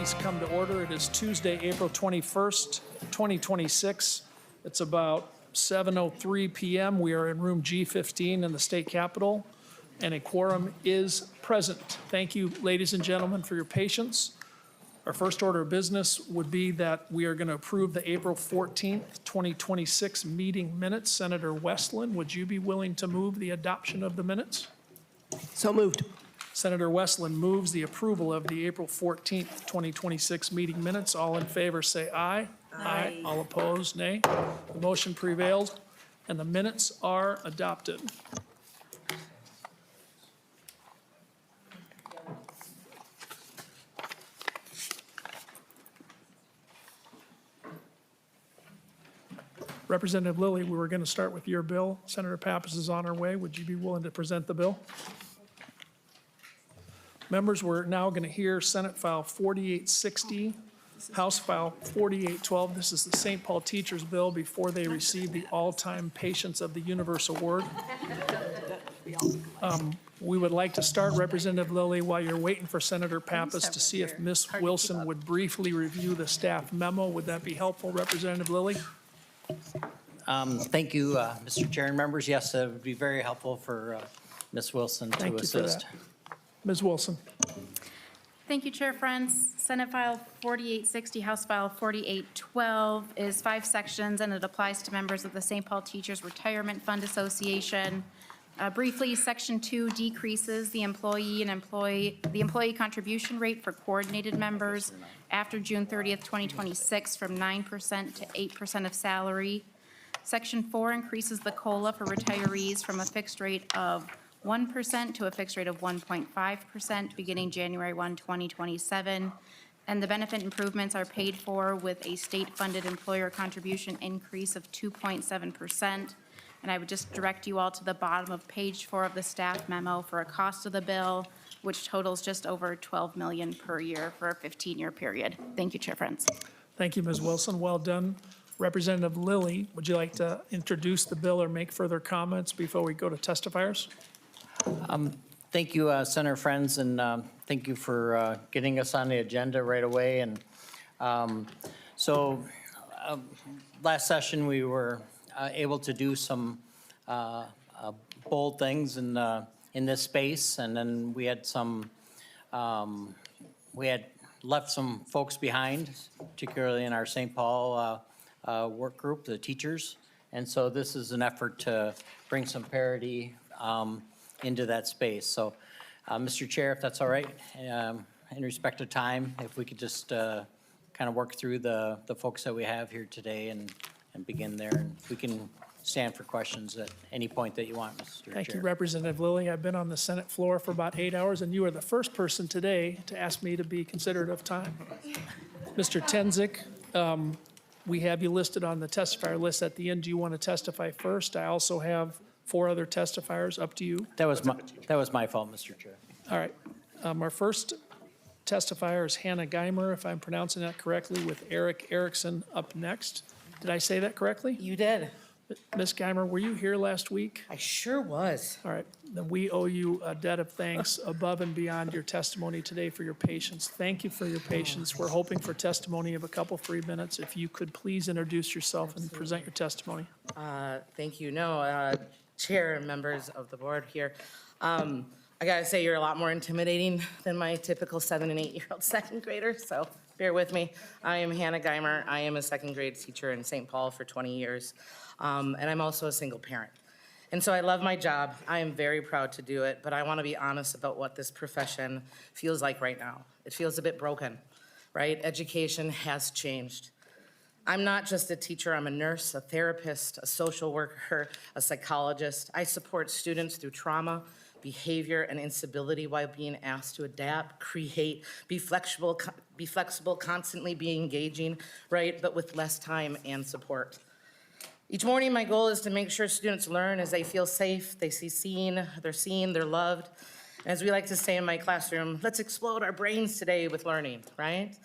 please come to order. It is Tuesday, April 21st, 2026. It's about 7:03 p.m. We are in room G15 in the state capitol, and a quorum is present. Thank you, ladies and gentlemen, for your patience. Our first order of business would be that we are going to approve the April 14th, 2026 meeting minutes. Senator Westland, would you be willing to move the adoption of the minutes? So moved. Senator Westland moves the approval of the April 14th, 2026 meeting minutes. All in favor say aye. Aye. All opposed, nay. The motion prevailed and the minutes are adopted. Representative Lillie, we were going to start with your bill. Senator Pappas is on her way. Would you be willing to present the bill? Members, we're now going to hear Senate File 4860, House File 4812. This is the St. Paul Teachers Bill before they receive the All-Time Patients of the Universe Award. We would like to start, Representative Lillie, while you're waiting for Senator Pappas, to see if Ms. Wilson would briefly review the staff memo. Would that be helpful, Representative Lillie? Thank you, Mr. Chair and members. Yes, it would be very helpful for Ms. Wilson to assist. Ms. Wilson. Thank you, Chair Frentz. Senate File 4860, House File 4812 is 5 sections, and it applies to members of the St. Paul Teachers Retirement Fund Association. Briefly, Section 2 decreases the employee contribution rate for coordinated members after June 30th, 2026 from 9% to 8% of salary. Section 4 increases the COLA for retirees from a fixed rate of 1% to a fixed rate of 1.5% beginning January 1, 2027. And the benefit improvements are paid for with a state-funded employer contribution increase of 2.7%. And I would just direct you all to the bottom of page 4 of the staff memo for a cost of the bill, which totals just over $12 million per year for a 15-year period. Thank you, Chair Frentz. Thank you, Ms. Wilson. Well done. Representative Lillie, would you like to introduce the bill or make further comments before we go to testifiers? Thank you, Senator Frentz, and thank you for getting us on the agenda right away. And last session we were able to do some bold things in this space, and then we had left some folks behind, particularly in our St. Paul work group, the teachers. And so this is an effort to bring some parity into that space. So, Mr. Chair, if that's all right, in respect of time, if we could just kind of work through the folks that we have here today and begin there. And we can stand for questions at any point that you want, Mr. Chair. Thank you, Representative Lillie. I've been on the Senate floor for about 8 hours, and you are the first person today to ask me to be considerate of time. Mr. Tenzik, we have you listed on the testifier list at the end. Do you want to testify first? I also have 4 other testifiers. Up to you. That was my fault, Mr. Chair. All right. Our first testifier is Hannah Geimer, if I'm pronouncing that correctly, with Eric Erickson up next. Did I say that correctly? You did. Ms. Geimer, were you here last week? I sure was. All right. Then we owe you a debt of thanks above and beyond your testimony today for your patience. Thank you for your patience. We're hoping for testimony of a couple free minutes. If you could please introduce yourself and present your testimony. Thank you. Chair and members of the board here. I gotta say, you're a lot more intimidating than my typical 7- and 8-year-old second grader, so bear with me. I am Hannah Geimer. I am a second grade teacher in St. Paul for 20 years, and I'm also a single parent. And so I love my job. I am very proud to do it, but I wanna be honest about what this profession feels like right now. It feels a bit broken, right? Education has changed. I'm not just a teacher, I'm a nurse, a therapist, a social worker, a psychologist. I support students through trauma, behavior, and instability while being asked to adapt, create, be flexible, constantly be engaging, right, but with less time and support. Each morning, my goal is to make sure students learn as they feel safe, they're seen, they're loved. And as we like to say in my classroom, let's explode our brains today with learning, right?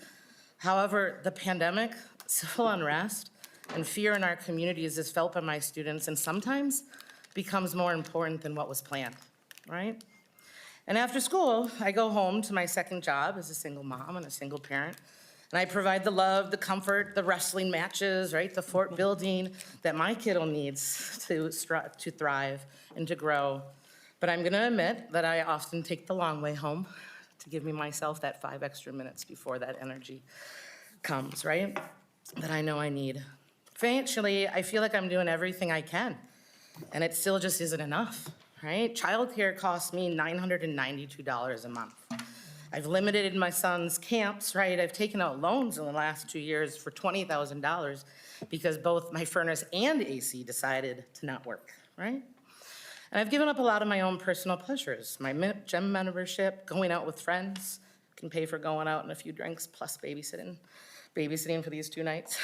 However, the pandemic, civil unrest, and fear in our communities is felt by my students and sometimes becomes more important than what was planned, right? And after school, I go home to my second job as a single mom and a single parent. And I provide the love, the comfort, the wrestling matches, right? The fort building that my kiddo needs to thrive and to grow. But I'm gonna admit that I often take the long way home to give me myself that 5 extra minutes before that energy comes, right? That I know I need. Financially, I feel like I'm doing everything I can, and it still just isn't enough, right? Childcare costs me $992 a month. I've limited my son's camps, right? I've taken out loans in the last 2 years for $20,000 because both my furnace and AC decided to not work, right? And I've given up a lot of my own personal pleasures. My gym membership, going out with friends, can pay for going out and a few drinks, plus babysitting for these 2 nights,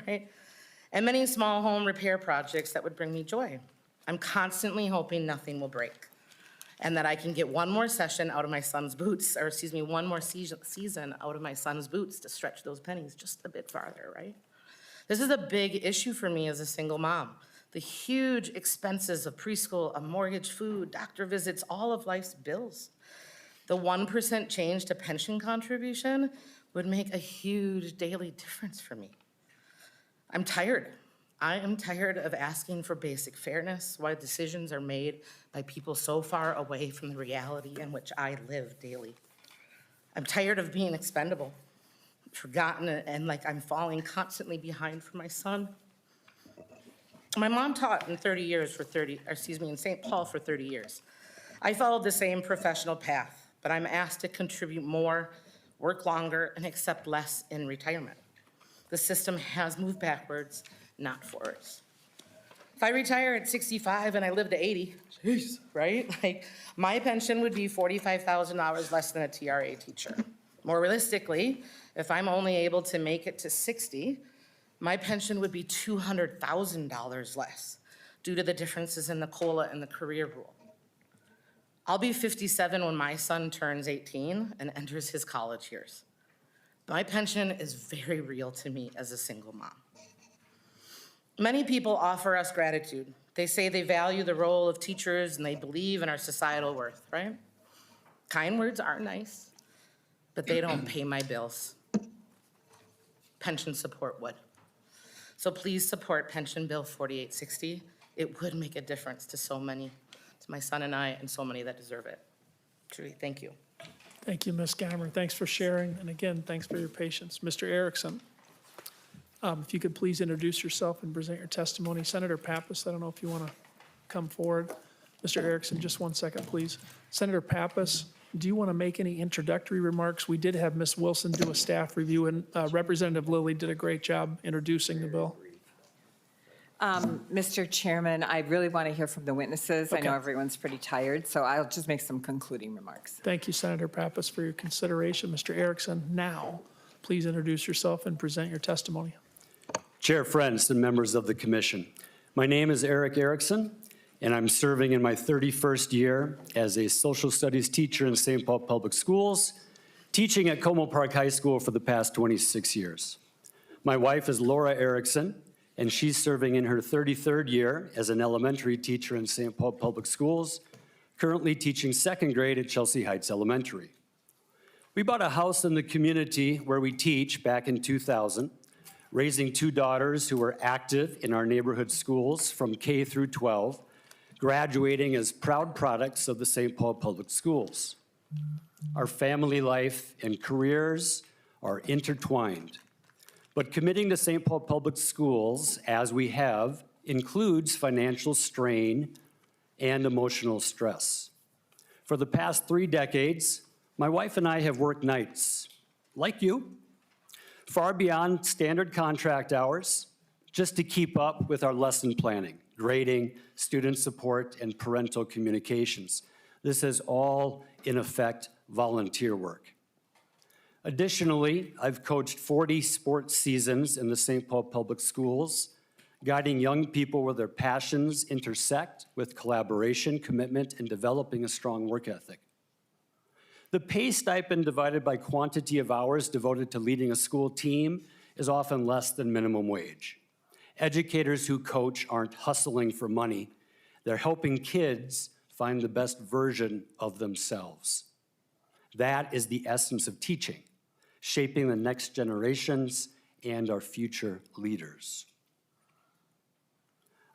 right? And many small home repair projects that would bring me joy. I'm constantly hoping nothing will break and that I can get one more session out of my son's boots, or excuse me, one more season out of my son's boots to stretch those pennies just a bit farther, right? This is a big issue for me as a single mom. The huge expenses of preschool, a mortgage, food, doctor visits, all of life's bills. The 1% change to pension contribution would make a huge daily difference for me. I'm tired. I am tired of asking for basic fairness while decisions are made by people so far away from the reality in which I live daily. I'm tired of being expendable, forgotten, and like I'm falling constantly behind for my son. My mom taught in in St. Paul for 30 years. I followed the same professional path, but I'm asked to contribute more, work longer, and accept less in retirement. The system has moved backwards, not forwards. If I retire at 65 and I live to 80, geez, right? Like, my pension would be $45,000 less than a TRA teacher. More realistically, if I'm only able to make it to 60, my pension would be $200,000 less due to the differences in the COLA and the career rule. I'll be 57 when my son turns 18 and enters his college years. My pension is very real to me as a single mom. Many people offer us gratitude. They say they value the role of teachers and they believe in our societal worth, right? Kind words are nice, but they don't pay my bills. Pension support would. So please support Pension Bill 4860. It would make a difference to so many, to my son and I, and so many that deserve it. Truly, thank you. Thank you, Ms. Geimer. Thanks for sharing. And again, thanks for your patience. Mr. Erickson, if you could please introduce yourself and present your testimony. Senator Pappas, I don't know if you want to come forward. Mr. Erickson, just 1 second, please. Senator Pappas, do you want to make any introductory remarks? We did have Ms. Wilson do a staff review, and Representative Lillie did a great job introducing the bill. Mr. Chairman, I really want to hear from the witnesses. I know Okay. everyone's pretty tired, so I'll just make some concluding remarks. Thank you, Senator Pappas, for your consideration. Mr. Erickson, now, please introduce yourself and present your testimony. Chair Frentz and members of the commission. My name is Eric Erickson, and I'm serving in my 31st year as a social studies teacher in St. Paul Public Schools, teaching at Como Park High School for the past 26 years. My wife is Laura Erickson, and she's serving in her 33rd year as an elementary teacher in St. Paul Public Schools, currently teaching 2nd grade at Chelsea Heights Elementary. We bought a house in the community where we teach back in 2000, raising 2 daughters who were active in our neighborhood schools from K through 12, graduating as proud products of the St. Paul Public Schools. Our family life and careers are intertwined. But committing to St. Paul Public Schools, as we have, includes financial strain and emotional stress. For the past 3 decades, my wife and I have worked nights, like you, far beyond standard contract hours, just to keep up with our lesson planning, grading, student support, and parental communications. This is all, in effect, volunteer work. Additionally, I've coached 40 sports seasons in the St. Paul Public Schools, guiding young people where their passions intersect with collaboration, commitment, and developing a strong work ethic. The pay stipend divided by quantity of hours devoted to leading a school team is often less than minimum wage. Educators who coach aren't hustling for money. They're helping kids find the best version of themselves. That is the essence of teaching, shaping the next generations and our future leaders.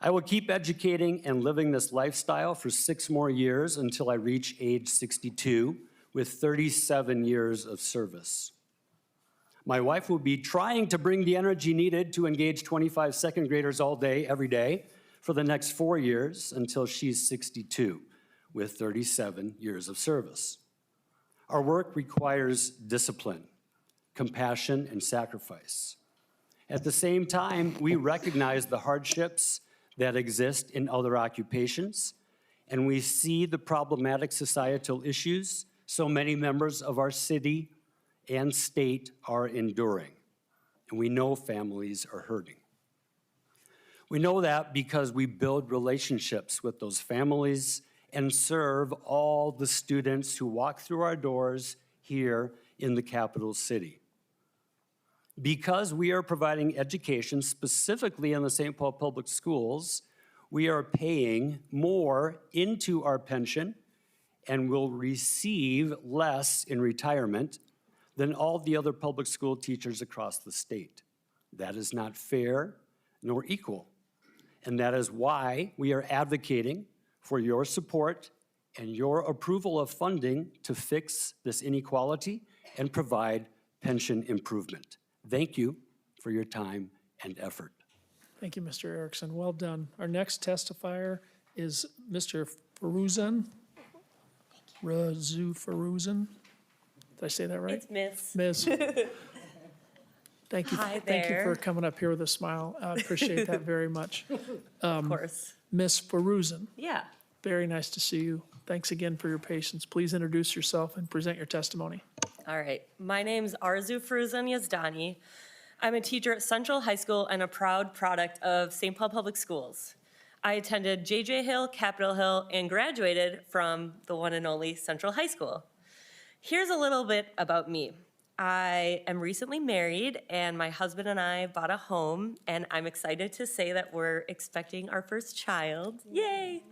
I will keep educating and living this lifestyle for 6 more years until I reach age 62 with 37 years of service. My wife will be trying to bring the energy needed to engage 25 second graders all day, every day, for the next 4 years until she's 62 with 37 years of service. Our work requires discipline, compassion, and sacrifice. At the same time, we recognize the hardships that exist in other occupations, and we see the problematic societal issues so many members of our city and state are enduring, and we know families are hurting. We know that because we build relationships with those families and serve all the students who walk through our doors here in the capital city. Because we are providing education specifically in the St. Paul Public Schools, we are paying more into our pension and will receive less in retirement than all the other public school teachers across the state. That is not fair nor equal. And that is why we are advocating for your support and your approval of funding to fix this inequality and provide pension improvement. Thank you for your time and effort. Thank you, Mr. Erickson. Well done. Our next testifier is Mr. Faruzan. Razu Faruzan. Did I say that right? It's Miss. Ms. Thank you. Hi Thank you for there. coming up here with a smile. I appreciate that very much. Of course. Ms. Faruzan, Yeah. very nice to see you. Thanks again for your patience. Please introduce yourself and present your testimony. All right. My name's Arzu Fruzan Yazdani. I'm a teacher at Central High School and a proud product of St. Paul Public Schools. I attended J.J. Hill, Capitol Hill, and graduated from the one and only Central High School. Here's a little bit about me. I am recently married, and my husband and I bought a home, and I'm excited to say that we're expecting our first child. Yay!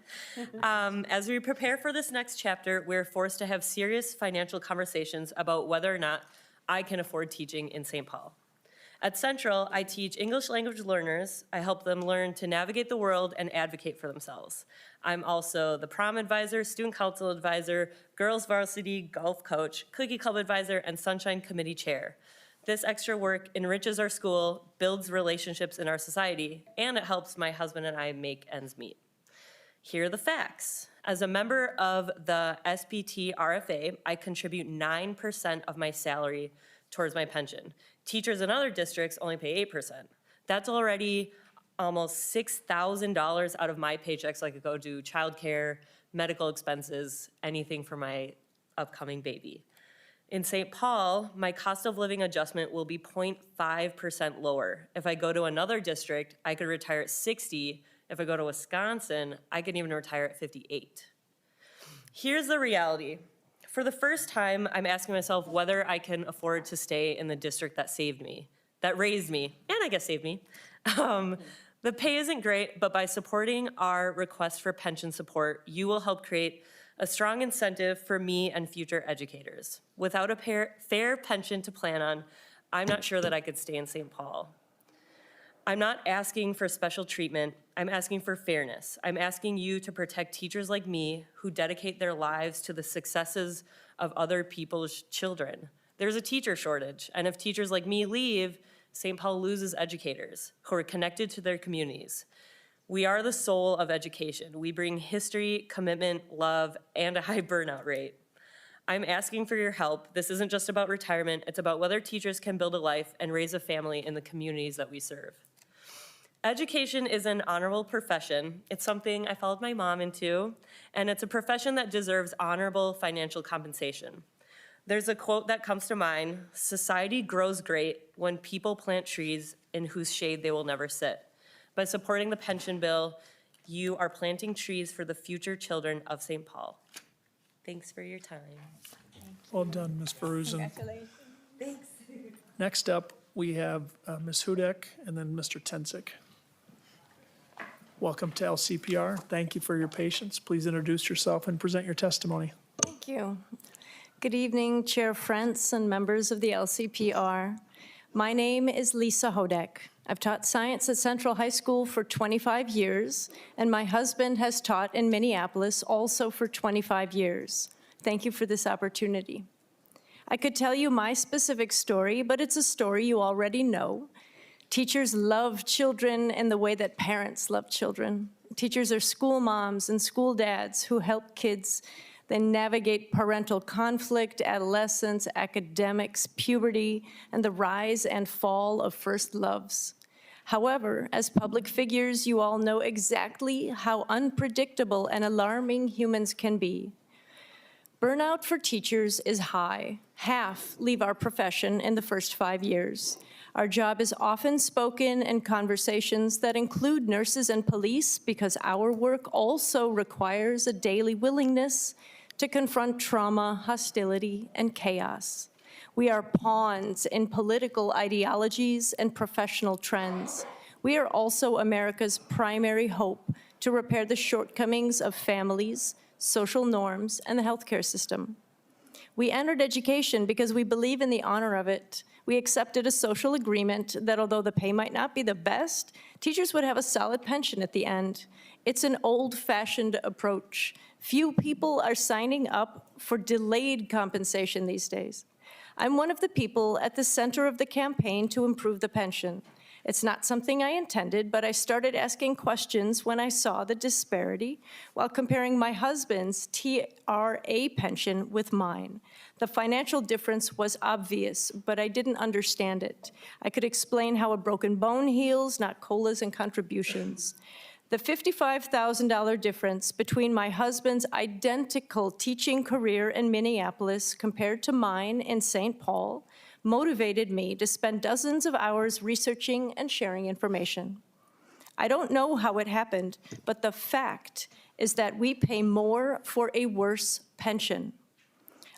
As we prepare for this next chapter, we're forced to have serious financial conversations about whether or not I can afford teaching in St. Paul. At Central, I teach English language learners. I help them learn to navigate the world and advocate for themselves. I'm also the prom advisor, student council advisor, girls varsity golf coach, cookie club advisor, and sunshine committee chair. This extra work enriches our school, builds relationships in our society, and it helps my husband and I make ends meet. Here are the facts. As a member of the SPTRFA, I contribute 9% of my salary towards my pension. Teachers in other districts only pay 8%. That's already almost $6,000 out of my paycheck, so I could go do childcare, medical expenses, anything for my upcoming baby. In St. Paul, my cost of living adjustment will be 0.5% lower. If I go to another district, I could retire at 60. If I go to Wisconsin, I can even retire at 58. Here's the reality. For the first time, I'm asking myself whether I can afford to stay in the district that saved me, that raised me, and I guess saved me. The pay isn't great, but by supporting our request for pension support, you will help create a strong incentive for me and future educators. Without a fair pension to plan on, I'm not sure that I could stay in St. Paul. I'm not asking for special treatment. I'm asking for fairness. I'm asking you to protect teachers like me who dedicate their lives to the successes of other people's children. There's a teacher shortage, and if teachers like me leave, St. Paul loses educators who are connected to their communities. We are the soul of education. We bring history, commitment, love, and a high burnout rate. I'm asking for your help. This isn't just about retirement. It's about whether teachers can build a life and raise a family in the communities that we serve. Education is an honorable profession. It's something I followed my mom into, and it's a profession that deserves honorable financial compensation. There's a quote that comes to mind: "Society grows great when people plant trees in whose shade they will never sit." By supporting the pension bill, you are planting trees for the future children of St. Paul. Thanks for your time. Well done, Ms. Faruzan. Thanks. Next up, we have Ms. Hudek and then Mr. Tensick. Welcome to LCPR. Thank you for your patience. Please introduce yourself and present your testimony. Thank you. Good evening, Chair Frentz and members of the LCPR. My name is Lisa Hodek. I've taught science at Central High School for 25 years, and my husband has taught in Minneapolis also for 25 years. Thank you for this opportunity. I could tell you my specific story, but it's a story you already know. Teachers love children in the way that parents love children. Teachers are school moms and school dads who help kids then navigate parental conflict, adolescence, academics, puberty, and the rise and fall of first loves. However, as public figures, you all know exactly how unpredictable and alarming humans can be. Burnout for teachers is high. Half leave our profession in the first 5 years. Our job is often spoken in conversations that include nurses and police because our work also requires a daily willingness to confront trauma, hostility, and chaos. We are pawns in political ideologies and professional trends. We are also America's primary hope to repair the shortcomings of families, social norms, and the healthcare system. We entered education because we believe in the honor of it. We accepted a social agreement that although the pay might not be the best, teachers would have a solid pension at the end. It's an old-fashioned approach. Few people are signing up for delayed compensation these days. I'm one of the people at the center of the campaign to improve the pension. It's not something I intended, but I started asking questions when I saw the disparity while comparing my husband's TRA pension with mine. The financial difference was obvious, but I didn't understand it. I could explain how a broken bone heals, not COLAs and contributions. The $55,000 difference between my husband's identical teaching career in Minneapolis compared to mine in St. Paul motivated me to spend dozens of hours researching and sharing information. I don't know how it happened, but the fact is that we pay more for a worse pension.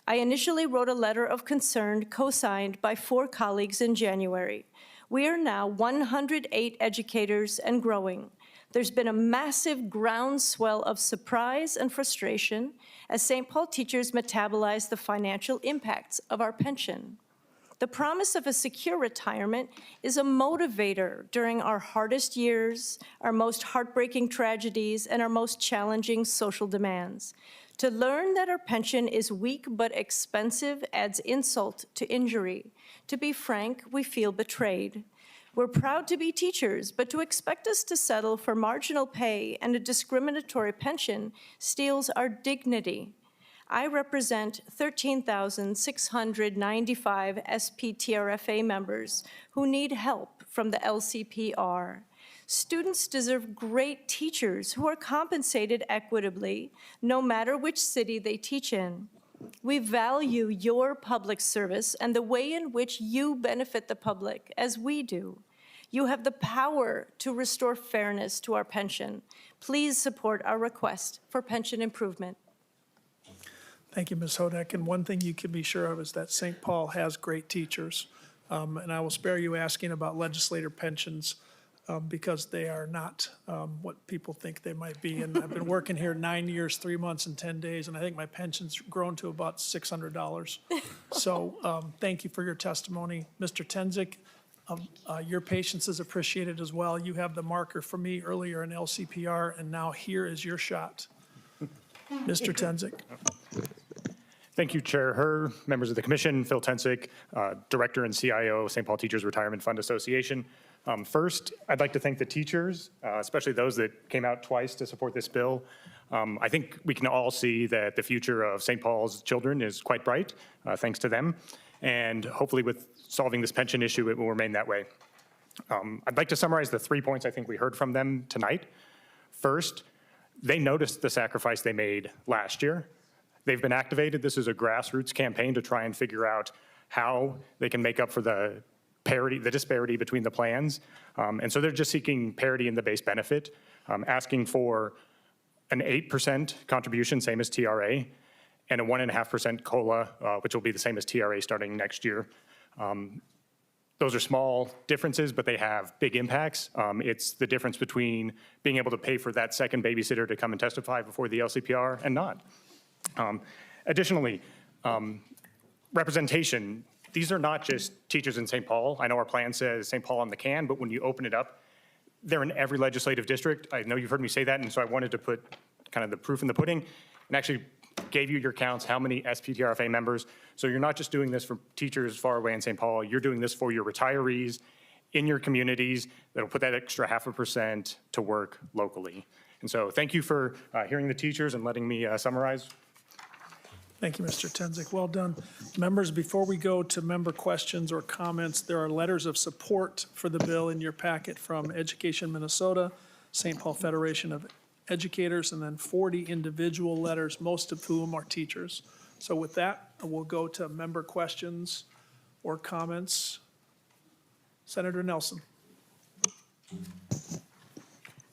I initially wrote a letter of concern co-signed by 4 colleagues in January. We are now 108 educators and growing. There's been a massive groundswell of surprise and frustration as St. Paul teachers metabolize the financial impacts of our pension. The promise of a secure retirement is a motivator during our hardest years, our most heartbreaking tragedies, and our most challenging social demands. To learn that our pension is weak but expensive adds insult to injury. To be frank, we feel betrayed. We're proud to be teachers, but to expect us to settle for marginal pay and a discriminatory pension steals our dignity. I represent 13,695 SPTRFA members who need help from the LCPR. Students deserve great teachers who are compensated equitably, no matter which city they teach in. We value your public service and the way in which you benefit the public, as we do. You have the power to restore fairness to our pension. Please support our request for pension improvement. Thank you, Ms. Hodek. And one thing you can be sure of is that St. Paul has great teachers. And I will spare you asking about legislator pensions because they are not what people think they might be. And I've been working here 9 years, 3 months, and 10 days, and I think my pension's grown to about $600. So thank you for your testimony. Mr. Tenzik, your patience is appreciated as well. You have the marker from me earlier in LCPR, and now here is your shot. Mr. Tenzik. Thank you, Chair Herr, members of the commission, Phil Tensick, Director and CIO, St. Paul Teachers Retirement Fund Association. First, I'd like to thank the teachers, especially those that came out twice to support this bill. I think we can all see that the future of St. Paul's children is quite bright, thanks to them. And hopefully with solving this pension issue, it will remain that way. I'd like to summarize the 3 points I think we heard from them tonight. First, they noticed the sacrifice they made last year. They've been activated. This is a grassroots campaign to try and figure out how they can make up for the disparity between the plans. And so they're just seeking parity in the base benefit, asking for an 8% contribution, same as TRA, and a 1.5% COLA, which will be the same as TRA starting next year. those are small differences, but they have big impacts. It's the difference between being able to pay for that second babysitter to come and testify before the LCPR and not. Additionally, representation. These are not just teachers in St. Paul. I know our plan says St. Paul on the can, but when you open it up, they're in every legislative district. I know you've heard me say that, and so I wanted to put kind of the proof in the pudding and actually gave you your counts, how many SPTRFA members. So you're not just doing this for teachers far away in St. Paul, you're doing this for your retirees in your communities that'll put that extra 0.5% to work locally. And so thank you for hearing the teachers and letting me summarize. Thank you, Mr. Tenzik. Well done. Members, before we go to member questions or comments, there are letters of support for the bill in your packet from Education Minnesota, St. Paul Federation of Educators, and then 40 individual letters, most of whom are teachers. So with that, we'll go to member questions or comments. Senator Nelson.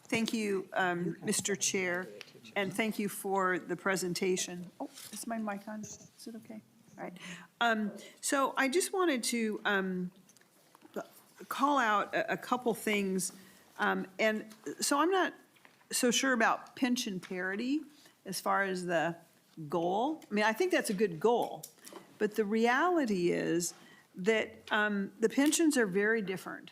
Thank you, Mr. Chair, and thank you for the presentation. Oh, is my mic on? Is it okay? All right. So I just wanted to call out a couple things. And so I'm not so sure about pension parity as far as the goal. I mean, I think that's a good goal. But the reality is that the pensions are very different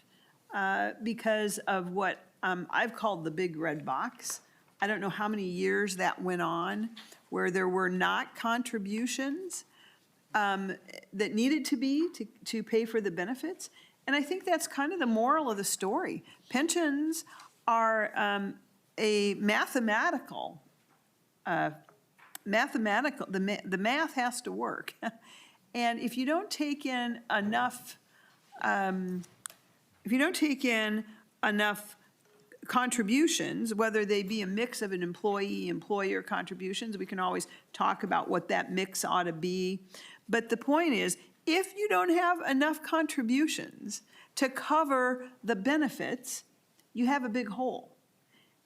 because of what I've called the big red box. I don't know how many years that went on where there were not contributions that needed to be to pay for the benefits. And I think that's kind of the moral of the story. Pensions are a mathematical, the math has to work. And if you don't take in enough, contributions, whether they be a mix of an employee-employer contributions, we can always talk about what that mix ought to be. But the point is, if you don't have enough contributions to cover the benefits, you have a big hole.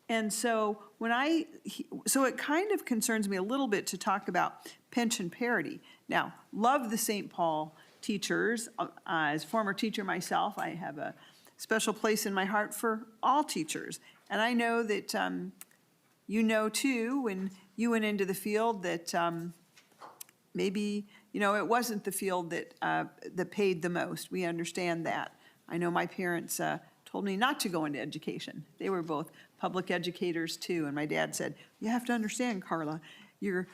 And so so it kind of concerns me a little bit to talk about pension parity. Now, love the St. Paul teachers. As former teacher myself, I have a special place in my heart for all teachers. And I know that you know too, when you went into the field, that maybe, it wasn't the field that paid the most. We understand that. I know my parents told me not to go into education. They were both public educators too. And my dad said, you have to understand, Carla, your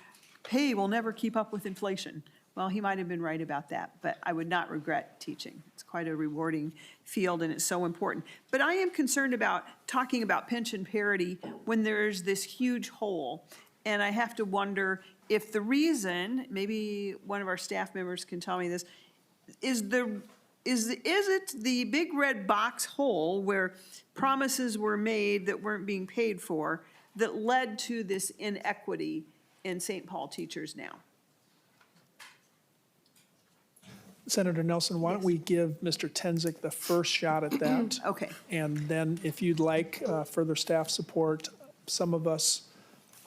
pay will never keep up with inflation. Well, he might have been right about that, but I would not regret teaching. It's quite a rewarding field and it's so important. But I am concerned about talking about pension parity when there's this huge hole. And I have to wonder if the reason, maybe one of our staff members can tell me this, is it the big red box hole where promises were made that weren't being paid for that led to this inequity in St. Paul teachers now? Senator Nelson, why don't we give Mr. Tenzik the first shot at that? Okay. And then if you'd like further staff support, some of us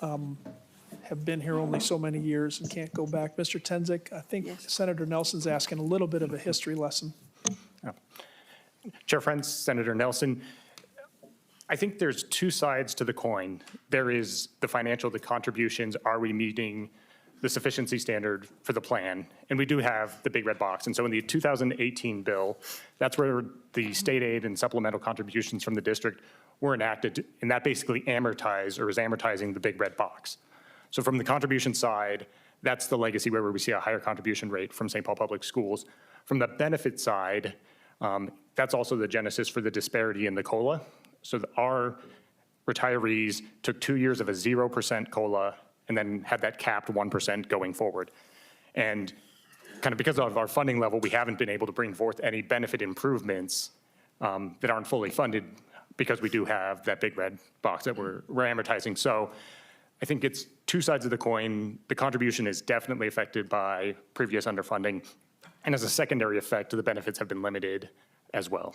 have been here only so many years and can't go back. Mr. Tenzik, I think Yes. Senator Nelson's asking a little bit of a history lesson. Chair Frentz, Senator Nelson, I think there's two sides to the coin. There is the financial, the contributions, are we meeting the sufficiency standard for the plan? And we do have the big red box. And so in the 2018 bill, that's where the state aid and supplemental contributions from the district were enacted, and that basically amortized or is amortizing the big red box. So from the contribution side, that's the legacy where we see a higher contribution rate from St. Paul Public Schools. From the benefit side, that's also the genesis for the disparity in the COLA. So our retirees took 2 years of a 0% COLA and then had that capped 1% going forward. And kind of because of our funding level, we haven't been able to bring forth any benefit improvements that aren't fully funded because we do have that big red box that we're amortizing. So I think it's two sides of the coin. The contribution is definitely affected by previous underfunding. And as a secondary effect, the benefits have been limited as well.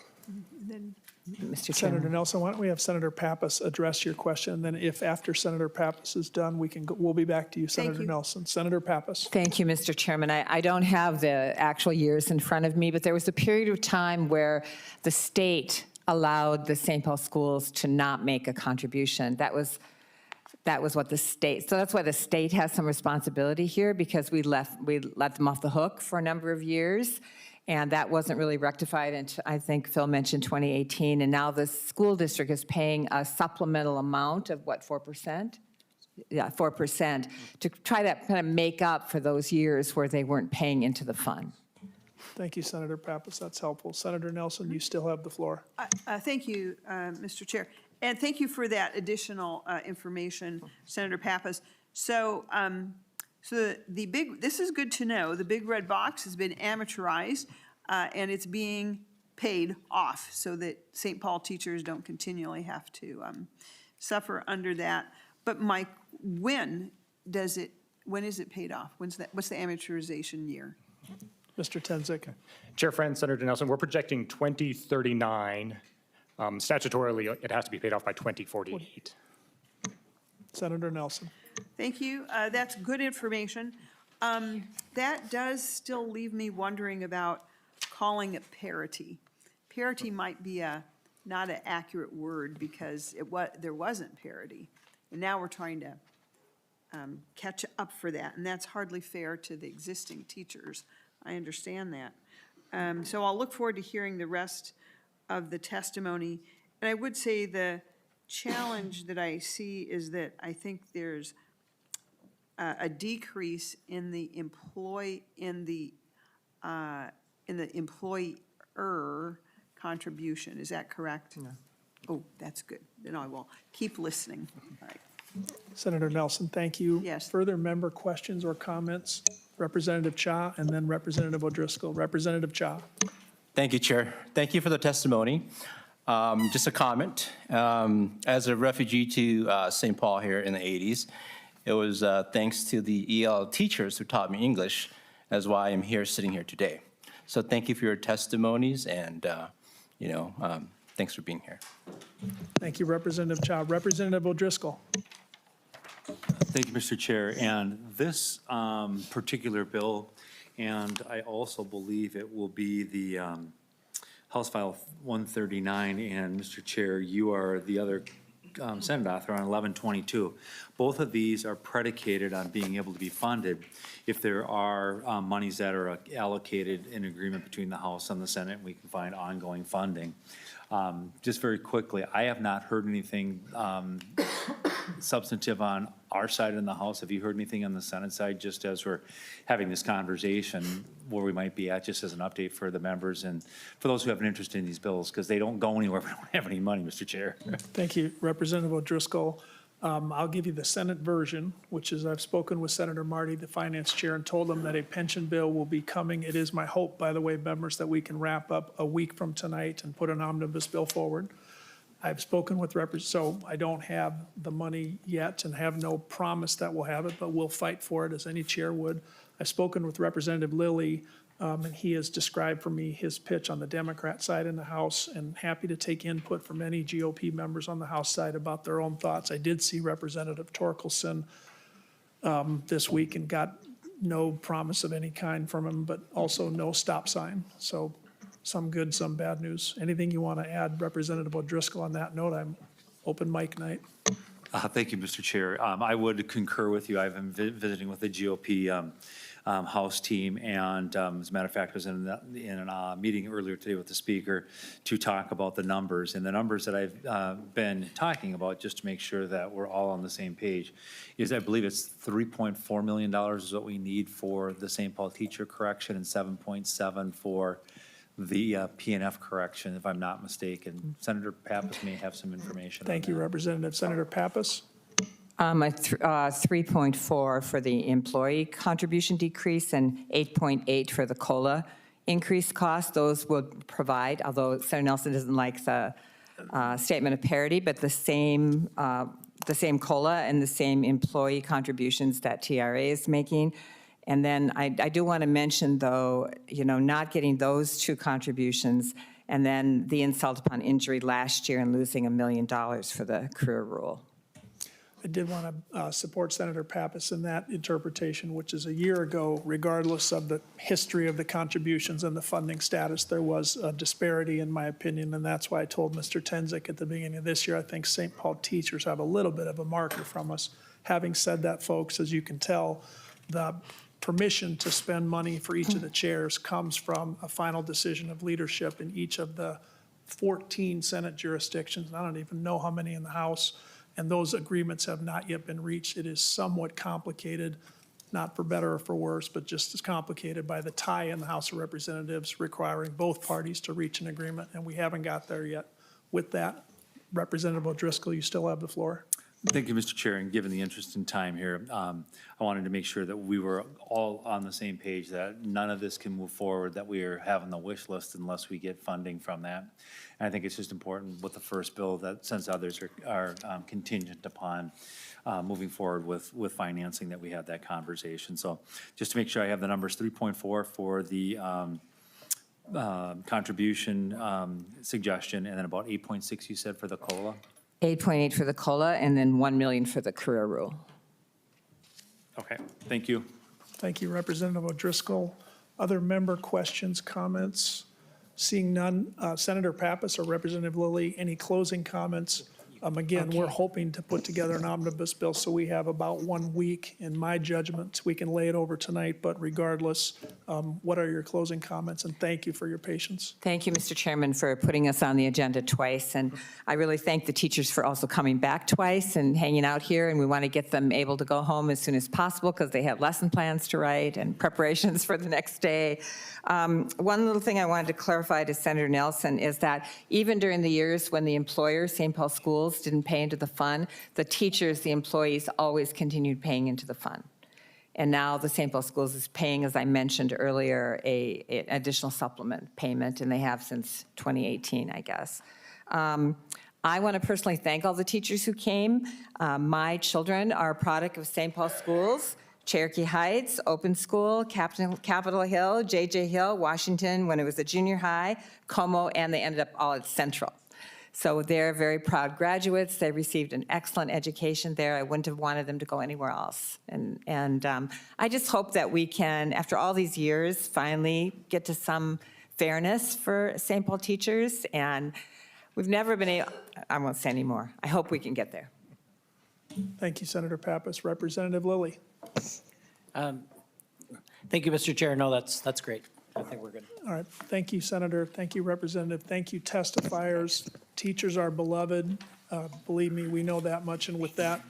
Mr. Senator Chairman. Nelson, why don't we have Senator Pappas address your question? And then if after Senator Pappas is done, we'll be back to you, Senator you. Nelson. Senator Pappas. Thank you, Mr. Chairman. I don't have the actual years in front of me, but there was a period of time where the state allowed the St. Paul schools to not make a contribution. That was what the state, so that's why the state has some responsibility here, because we let them off the hook for a number of years, and that wasn't really rectified until, I think Phil mentioned 2018, and now the school district is paying a supplemental amount of what, 4%? Yeah, 4%, to try to kind of make up for those years where they weren't paying into the fund. Thank you, Senator Pappas. That's helpful. Senator Nelson, you still have the floor. Thank you, Mr. Chair. And thank you for that additional information, Senator Pappas. So, this is good to know. The big red box has been amortized, and it's being paid off so that St. Paul teachers don't continually have to suffer under that. But Mike, when is it paid off? What's the amortization year? Mr. Tenzik. Chair Friend, Senator Nelson, we're projecting 2039. Statutorily, it has to be paid off by 2048. Senator Nelson. Thank you. That's good information. That does still leave me wondering about calling it parity. Parity might be not an accurate word because there wasn't parity. And now we're trying to catch up for that, and that's hardly fair to the existing teachers. I understand that. So I'll look forward to hearing the rest of the testimony. And I would say the challenge that I see is that I think there's a decrease in the employer contribution. Is that correct? No. Oh, that's good. Then I will keep listening. All right. Senator Nelson, thank you. Yes. Further member questions or comments? Representative Cha and then Representative O'Driscoll. Representative Cha. Thank you, Chair. Thank you for the testimony. Just a comment. As a refugee to St. Paul here in the 80s, it was thanks to the EL teachers who taught me English as why I'm here, sitting here today. So thank you for your testimonies, and thanks for being here. Thank you, Representative Cha. Representative O'Driscoll. Thank you, Mr. Chair. And this particular bill, and I also believe it will be the House File 139, and Mr. Chair, you are the other Senate author on 1122. Both of these are predicated on being able to be funded if there are monies that are allocated in agreement between the House and the Senate, and we can find ongoing funding. Just very quickly, I have not heard anything substantive on our side in the House. Have you heard anything on the Senate side, just as we're having this conversation, where we might be at, just as an update for the members and for those who have an interest in these bills, because they don't go anywhere if we don't have any money, Mr. Chair. Thank you, Representative O'Driscoll. I'll give you the Senate version, which is I've spoken with Senator Marty, the finance chair, and told him that a pension bill will be coming. It is my hope, by the way, members, that we can wrap up a week from tonight and put an omnibus bill forward. I've spoken with so I don't have the money yet and have no promise that we'll have it, but we'll fight for it as any chair would. I've spoken with Representative Lillie, and he has described for me his pitch on the Democrat side in the House, and happy to take input from any GOP members on the House side about their own thoughts. I did see Representative Torkelson this week and got no promise of any kind from him, but also no stop sign. So some good, some bad news. Anything you want to add, Representative O'Driscoll, on that note? I'm open mic night. Thank you, Mr. Chair. I would concur with you. I've been visiting with the GOP House team, and as a matter of fact, I was in a meeting earlier today with the Speaker to talk about the numbers. And the numbers that I've been talking about, just to make sure that we're all on the same page, is I believe it's $3.4 million is what we need for the St. Paul teacher correction, and 7.7 for the P&F correction, if I'm not mistaken. Senator Pappas may have some information on Thank you, that. Representative. Senator Pappas? 3.4 for the employee contribution decrease and 8.8 for the COLA increased cost. Those will provide, although Senator Nelson doesn't like the statement of parity, but the same COLA and the same employee contributions that TRA is making. And then I do want to mention, though, not getting those two contributions And then the insult upon injury last year and losing $1 million for the career rule. I did want to support Senator Pappas in that interpretation, which is a year ago, regardless of the history of the contributions and the funding status, there was a disparity, in my opinion, and that's why I told Mr. Tenzik at the beginning of this year, I think St. Paul teachers have a little bit of a marker from us. Having said that, folks, as you can tell, the permission to spend money for each of the chairs comes from a final decision of leadership in each of the 14 Senate jurisdictions. I don't even know how many in the House. And those agreements have not yet been reached. It is somewhat complicated, not for better or for worse, but just as complicated by the tie in the House of Representatives requiring both parties to reach an agreement, and we haven't got there yet. With that, Representative O'Driscoll, you still have the floor. Thank you, Mr. Chair, and given the interest in time here, I wanted to make sure that we were all on the same page, that none of this can move forward, that we are having the wish list unless we get funding from that. And I think it's just important with the first bill that since others are contingent upon moving forward with financing, that we have that conversation. So just to make sure I have the numbers, 3.4 for the contribution suggestion, and then about 8.6 you said for the COLA? 8.8 for the COLA, and then 1 million for the career rule. Okay, thank you. Thank you, Representative O'Driscoll. Other member questions, comments? Seeing none, Senator Pappas or Representative Lillie, any closing comments? Again, we're hoping to put together an omnibus bill, so we have about 1 week, in my judgment. We can lay it over tonight, but regardless, what are your closing comments? And thank you for your patience. Thank you, Mr. Chairman, for putting us on the agenda twice. And I really thank the teachers for also coming back twice and hanging out here. And we want to get them able to go home as soon as possible because they have lesson plans to write and preparations for the next day. One little thing I wanted to clarify to Senator Nelson is that even during the years when the employer, St. Paul Schools, didn't pay into the fund, the teachers, the employees always continued paying into the fund. And now the St. Paul Schools is paying, as I mentioned earlier, an additional supplement payment, and they have since 2018, I guess. I want to personally thank all the teachers who came. My children are a product of St. Paul Schools, Cherokee Heights, Open School, Capitol Hill, J.J. Hill, Washington, when it was a junior high, Como, and they ended up all at Central. So they're very proud graduates. They received an excellent education there. I wouldn't have wanted them to go anywhere else. And I just hope that we can, after all these years, finally get to some fairness for St. Paul teachers. And we've never been able, I won't say any more. I hope we can get there. Thank you, Senator Pappas. Representative Lillie. Thank you, Mr. Chair. No, that's great. I think we're good. All right. Thank you, Senator. Thank you, Representative. Thank you, testifiers. Teachers are beloved. Believe me, we know that much. And with that,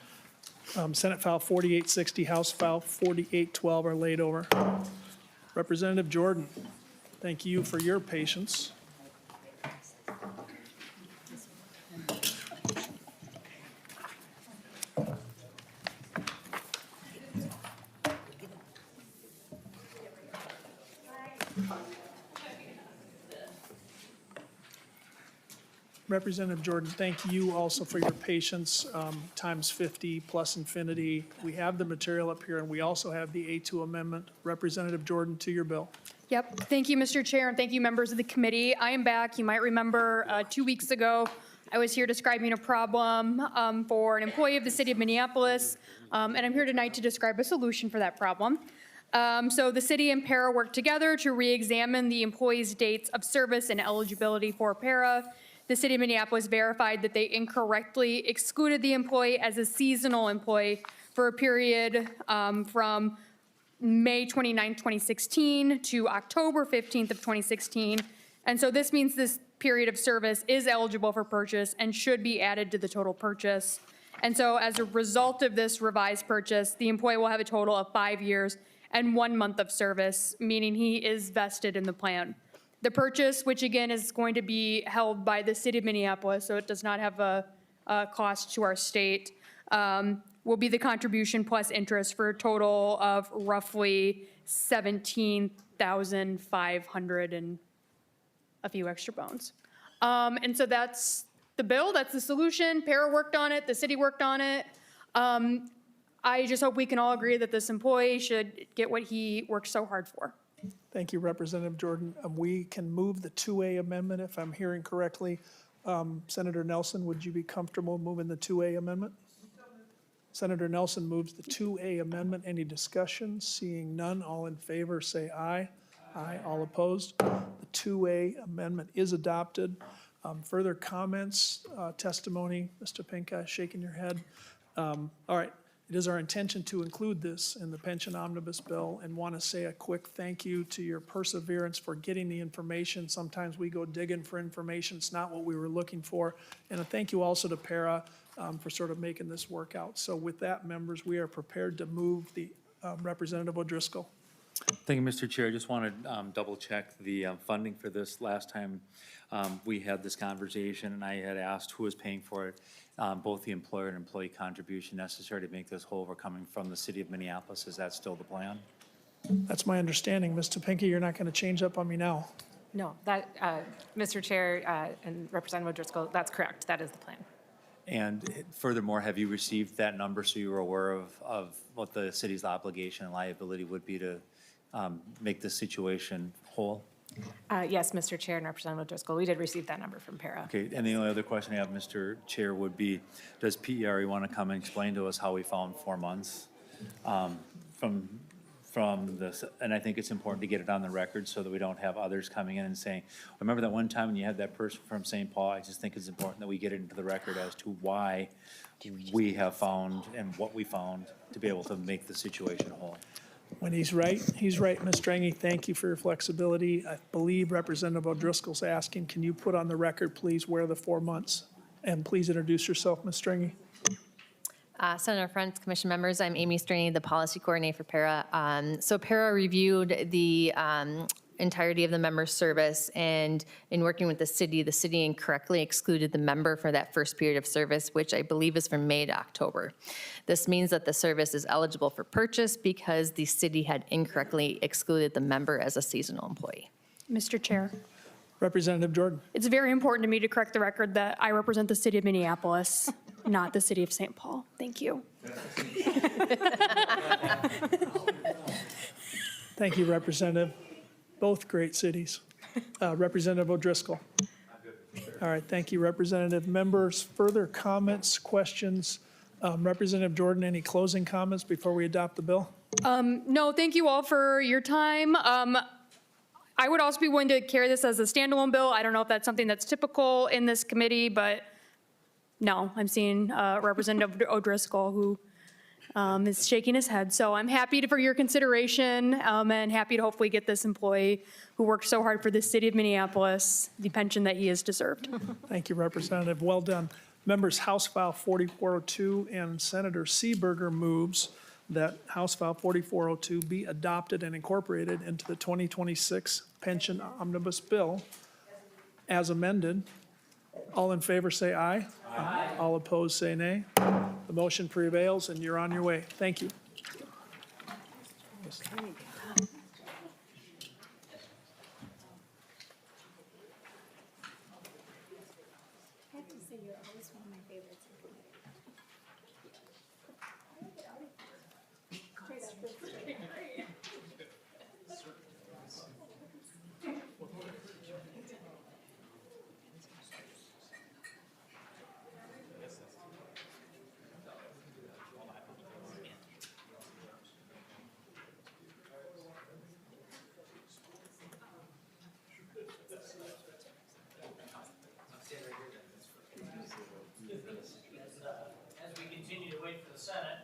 Senate File 4860, House File 4812 are laid over. Representative Jordan, thank you for your patience. Representative Jordan, thank you also for your patience, times 50 plus infinity. We have the material up here, and we also have the A2 amendment. Representative Jordan, to your bill. Yep. Thank you, Mr. Chair, and thank you, members of the committee. I am back. You might remember 2 weeks ago, I was here describing a problem for an employee of the city of Minneapolis, and I'm here tonight to describe a solution for that problem. So the city and PERA worked together to re-examine the employee's dates of service and eligibility for PERA. The city of Minneapolis verified that they incorrectly excluded the employee as a seasonal employee for a period from May 29, 2016 to October 15th of 2016. And so this means this period of service is eligible for purchase and should be added to the total purchase. And so as a result of this revised purchase, the employee will have a total of 5 years and 1 month of service, meaning he is vested in the plan. The purchase, which again is going to be held by the city of Minneapolis, so it does not have a cost to our state, will be the contribution plus interest for a total of roughly $17,500 and a few extra bones. And so that's the bill, that's the solution. PERA worked on it, the city worked on it. I just hope we can all agree that this employee should get what he worked so hard for. Thank you, Representative Jordan. We can move the 2A amendment if I'm hearing correctly. Senator Nelson, would you be comfortable moving the 2A amendment? Senator Nelson moves the 2A amendment. Any discussion? Seeing none, all in favor say aye. Aye. All opposed? The 2A amendment is adopted. Further comments, testimony? Mr. Pinka, shaking your head. All right. It is our intention to include this in the pension omnibus bill and want to say a quick thank you to your perseverance for getting the information. Sometimes we go digging for information. It's not what we were looking for. And a thank you also to PERA for sort of making this work out. So with that, members, we are prepared to move the Representative O'Driscoll. Thank you, Mr. Chair. I just want to double check the funding for this. Last time we had this conversation and I had asked who was paying for it. Both the employer and employee contribution necessary to make this whole were coming from the city of Minneapolis. Is that still the plan? That's my understanding. Mr. Pinky, you're not going to change up on me now. No, that, Mr. Chair and Representative O'Driscoll, that's correct. That is the plan. And furthermore, have you received that number so you were aware of what the city's obligation and liability would be to make this situation whole? Yes, Mr. Chair and Representative O'Driscoll, we did receive that number from PERA. Okay, and the only other question I have, Mr. Chair, would be, does PERA want to come and explain to us how we found 4 months from this? And I think it's important to get it on the record so that we don't have others coming in and saying, remember that one time when you had that person from St. Paul? I just think it's important that we get it into the record as to why we have found and what we found to be able to make the situation whole. When he's right, Ms. Strange. Thank you for your flexibility. I believe Representative O'Driscoll's asking, can you put on the record, please, where the 4 months? And please introduce yourself, Ms. Strange. Senator Frentz, Commission members, I'm Amy Straney, the policy coordinator for PERA. So PERA reviewed the entirety of the member's service, and in working with the city incorrectly excluded the member for that first period of service, which I believe is from May to October. This means that the service is eligible for purchase because the city had incorrectly excluded the member as a seasonal employee. Mr. Chair, Representative Jordan. it's very important to me to correct the record that I represent the city of Minneapolis, not the city of St. Paul. Thank you. Thank you, Representative. Both great cities. Representative O'Driscoll. All right, thank you, Representative. Members, further comments, questions? Representative Jordan, any closing comments before we adopt the bill? No, thank you all for your time. I would also be willing to carry this as a standalone bill. I don't know if that's something that's typical in this committee, but no, I'm seeing Representative O'Driscoll who is shaking his head. So I'm happy for your consideration and happy to hopefully get this employee who worked so hard for the city of Minneapolis the pension that he has deserved. Thank you, Representative. Well done. Members, House File 4402 and Senator Seeberger moves that House File 4402 be adopted and incorporated into the 2026 Pension Omnibus Bill as amended. All in favor say aye. Aye. All opposed say nay. The motion prevails and you're on your way. Thank you. As we continue to wait for the Senate.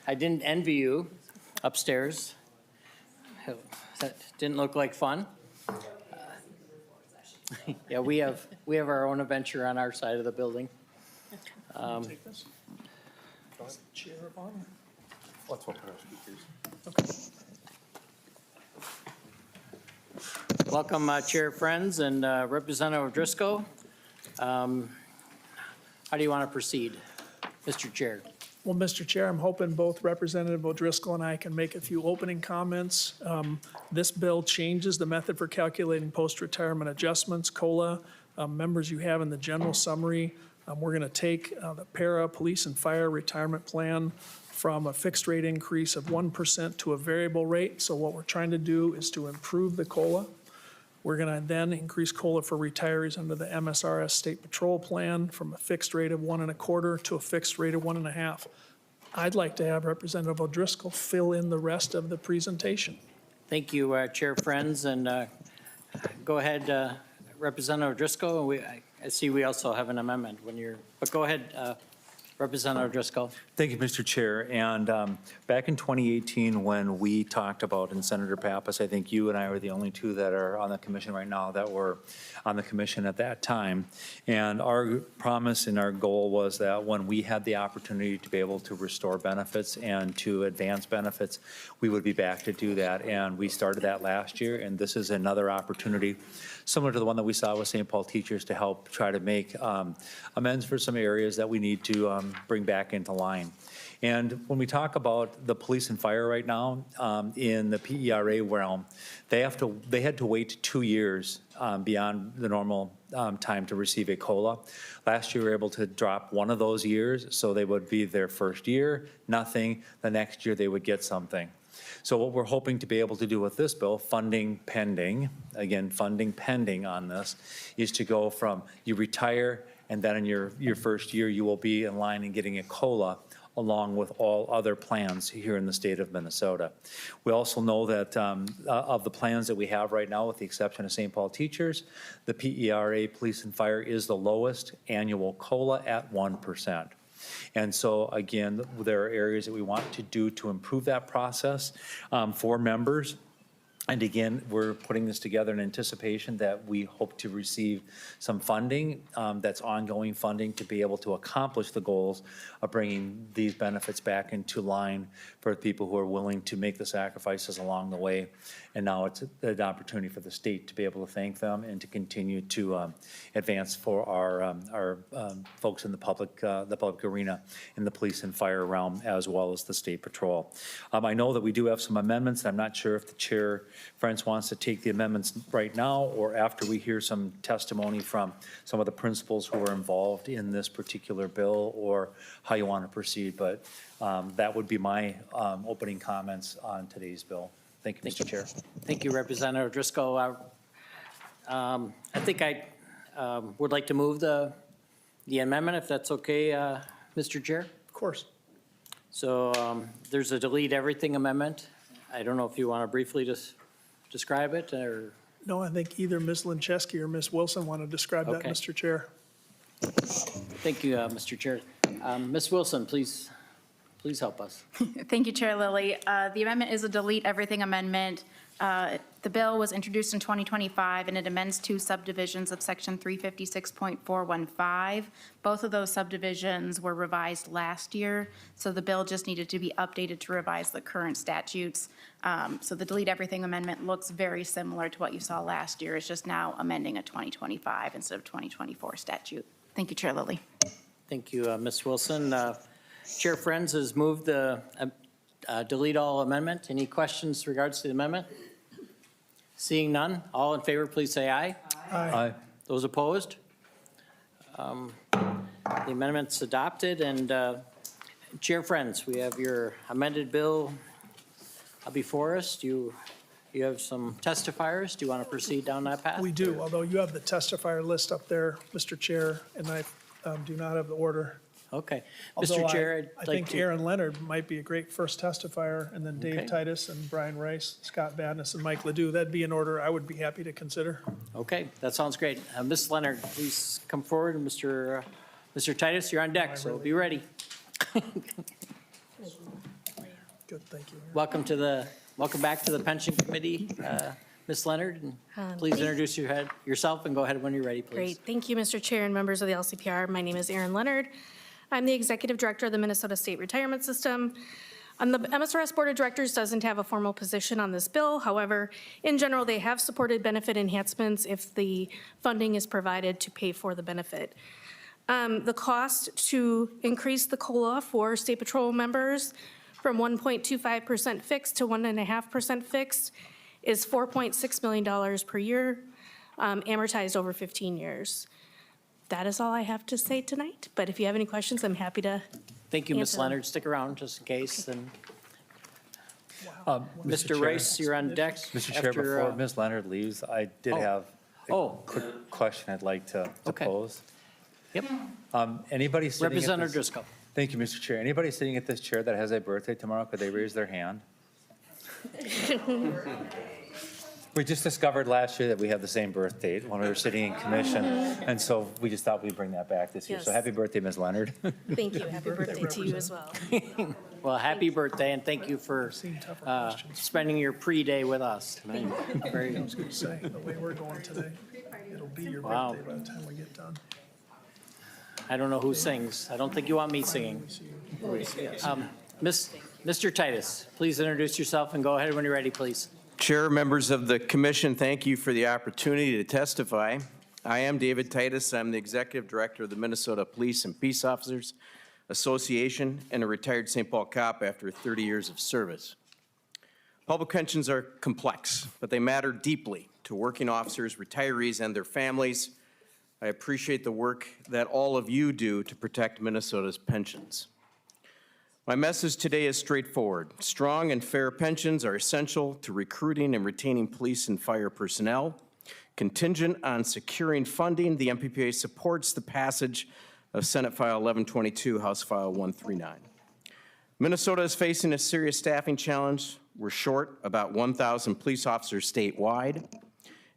I didn't envy you upstairs. That didn't look like fun. Yeah, we have our own adventure on our side of the building. Take this. Chair of honor. Let's open our speakers. Okay. Welcome, Chair Friends and Representative O'Driscoll. How do you want to proceed, Mr. Chair? Well, Mr. Chair, I'm hoping both Representative O'Driscoll and I can make a few opening comments. This bill changes the method for calculating post-retirement adjustments, COLA. Members, you have in the general summary We're going to take the PERA Police and Fire retirement plan from a fixed rate increase of 1% to a variable rate. So what we're trying to do is to improve the COLA. We're going to then increase COLA for retirees under the MSRS State Patrol plan from a fixed rate of 1.25 to a fixed rate of 1.5. I'd like to have Representative O'Driscoll fill in the rest of the presentation. Thank you, Chair Frentz, and go ahead, Representative O'Driscoll. I see we also have an amendment when you're, but go ahead, Representative O'Driscoll. Thank you, Mr. Chair. And back in 2018, when we talked about, and Senator Pappas, I think you and I were the only two that are on the commission right now that were on the commission at that time. And our promise and our goal was that when we had the opportunity to be able to restore benefits and to advance benefits, we would be back to do that. And we started that last year, and this is another opportunity similar to the one that we saw with St. Paul teachers to help try to make amends for some areas that we need to bring back into line. And when we talk about the police and fire right now, in the PERA realm, they had to wait 2 years beyond the normal time to receive a COLA. Last year, we were able to drop one of those years, so they would be their first year, nothing. The next year, they would get something. So what we're hoping to be able to do with this bill, funding pending, again, funding pending on this, is to go from you retire and then in your first year, you will be in line and getting a COLA along with all other plans here in the state of Minnesota. We also know that of the plans that we have right now, with the exception of St. Paul teachers, the PERA Police and Fire is the lowest annual COLA at 1%. And so, again, there are areas that we want to do to improve that process for members. And again, we're putting this together in anticipation that we hope to receive some funding, that's ongoing funding, to be able to accomplish the goals of bringing these benefits back into line for people who are willing to make the sacrifices along the way. And now it's an opportunity for the state to be able to thank them and to continue to advance for our folks in the public arena, in the police and fire realm, as well as the state patrol. I know that we do have some amendments. I'm not sure if the chair, Frentz, wants to take the amendments right now or after we hear some testimony from some of the principals who are involved in this particular bill, or how you want to proceed. But that would be my opening comments on today's bill. Thank you, Mr. Chair. Thank you, Representative Driscoll. I think I would like to move the amendment, if that's okay, Mr. Chair. Of course. So there's a delete everything amendment. I don't know if you want to briefly just describe it, or? No, I think either Ms. Lincheski or Ms. Wilson want to describe that, Okay. Mr. Chair. Thank you, Mr. Chair. Ms. Wilson, please help us. Thank you, Chair Lillie. The amendment is a delete everything amendment. The bill was introduced in 2025, and it amends two subdivisions of Section 356.415. Both of those subdivisions were revised last year, so the bill just needed to be updated to revise the current statutes. So the delete everything amendment looks very similar to what you saw last year. It's just now amending a 2025 instead of 2024 statute. Thank you, Chair Lillie. Thank you, Ms. Wilson. Chair Frentz has moved the delete all amendment. Any questions in regards to the amendment? Seeing none, all in favor, please say aye. Aye. Those opposed? The amendment's adopted, and Chair Frentz, we have your amended bill before us. Do you have some testifiers? Do you want to proceed down that path? We do, although you have the testifier list up there, Mr. Chair, and I do not have the order. Okay. Although Mr. Chair, I I'd like think to. Aaron Leonard might be a great first testifier, and then Dave Okay. Titus and Brian Rice, Scott Badness, and Mike Ledoux. That'd be an order I would be happy to consider. Okay, that sounds great. Ms. Leonard, please come forward. And Mr. Titus, you're on deck, so be ready. Good, thank you. Welcome back to the Pension Committee, Ms. Leonard. And please introduce yourself and go ahead when you're ready, please. Great. Thank you, Mr. Chair and members of the LCPR. My name is Erin Leonard. I'm the Executive Director of the Minnesota State Retirement System. The MSRS Board of Directors doesn't have a formal position on this bill. However, in general, they have supported benefit enhancements if the funding is provided to pay for the benefit. The cost to increase the COLA for State Patrol members from 1.25% fixed to 1.5% fixed is $4.6 million per year, amortized over 15 years. that is all I have to say tonight. But if you have any questions, I'm happy to. Thank you, Ms. Answer them. Leonard. Stick around just in case. And Mr. Chair. Rice, you're on deck. Mr. Chair, after, before Ms. Leonard leaves, I did Oh. have a Oh. quick question I'd like to Okay. pose. Yep, Anybody sitting at Representative this? Driscoll. Thank you, Mr. Chair. Anybody sitting at this chair that has a birthday tomorrow, could they raise their hand? We just discovered last year that we have the same birth date when we were sitting in commission, and so we just thought we'd bring that back this year. So Yes. happy birthday, Ms. Leonard. Thank you. Happy birthday to you as well. Well, happy birthday, and thank you for spending your pre-day with us tonight. Very, Say, the way we're going today, it'll be your Wow. birthday by the time we get done. I don't know who sings. I don't think you want me singing. Mr. Titus, please introduce yourself and go ahead when you're ready, please. Chair, members of the commission, thank you for the opportunity to testify. I am David Titus. I'm the Executive Director of the Minnesota Police and Peace Officers Association and a retired St. Paul cop after 30 years of service. Public pensions are complex, but they matter deeply to working officers, retirees, and their families. I appreciate the work that all of you do to protect Minnesota's pensions. My message today is straightforward. Strong and fair pensions are essential to recruiting and retaining police and fire personnel. Contingent on securing funding, the MPPA supports the passage of Senate File 1122, House File 139. Minnesota is facing a serious staffing challenge. We're short about 1,000 police officers statewide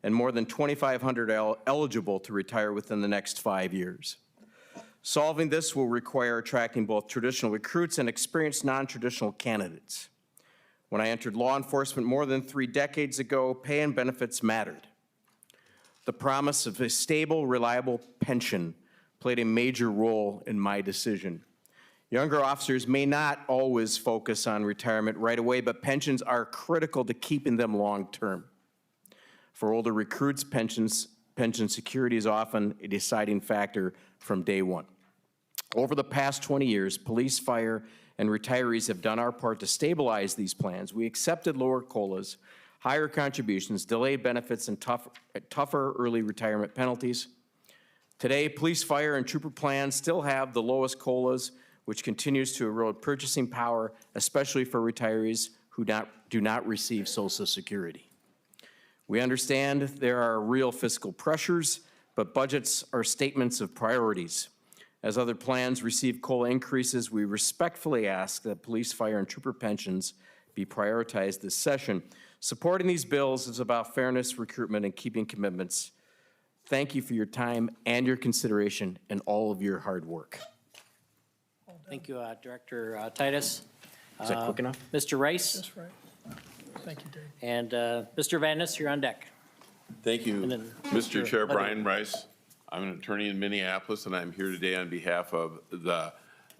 and more than 2,500 eligible to retire within the next 5 years. Solving this will require attracting both traditional recruits and experienced non-traditional candidates. When I entered law enforcement more than 3 decades ago, pay and benefits mattered. The promise of a stable, reliable pension played a major role in my decision. Younger officers may not always focus on retirement right away, but pensions are critical to keeping them long-term. For older recruits, pension security is often a deciding factor from day one. Over the past 20 years, police, fire, and retirees have done our part to stabilize these plans. We accepted lower COLAs, higher contributions, delayed benefits, and tougher early retirement penalties. Today, police, fire, and trooper plans still have the lowest COLAs, which continues to erode purchasing power, especially for retirees who do not receive Social Security. We understand there are real fiscal pressures, but budgets are statements of priorities. As other plans receive COLA increases, we respectfully ask that police, fire, and trooper pensions be prioritized this session. Supporting these bills is about fairness, recruitment, and keeping commitments. Thank you for your time and your consideration and all of your hard work. Thank you, Director Titus. Is that quick enough? Mr. Rice That's right. Thank you, Dave. and Mr. Vanis, you're on deck. Thank you, And then Mr. Chair. Lillie. Brian Rice. I'm an attorney in Minneapolis, and I'm here today on behalf of the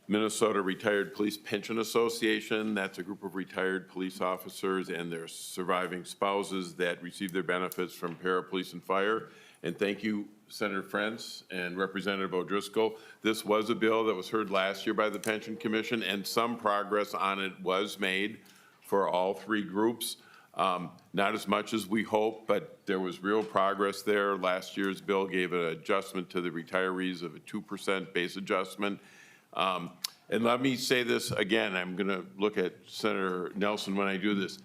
Minnesota Retired Police Pension Association. That's a group of retired police officers and their surviving spouses that receive their benefits from PERA Police and Fire. And thank you, Senator Frentz and Representative O'Driscoll. This was a bill that was heard last year by the Pension Commission, and some progress on it was made for all 3 groups. Not as much as we hoped, but there was real progress there. Last year's bill gave an adjustment to the retirees of a 2% base adjustment. And let me say this again, I'm going to look at Senator Nelson when I do this.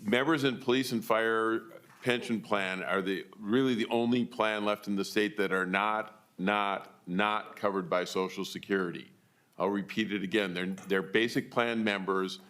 Members in police and fire pension plan are really the only plan left in the state that are not covered by Social Security. I'll repeat it again. They're basic plan members.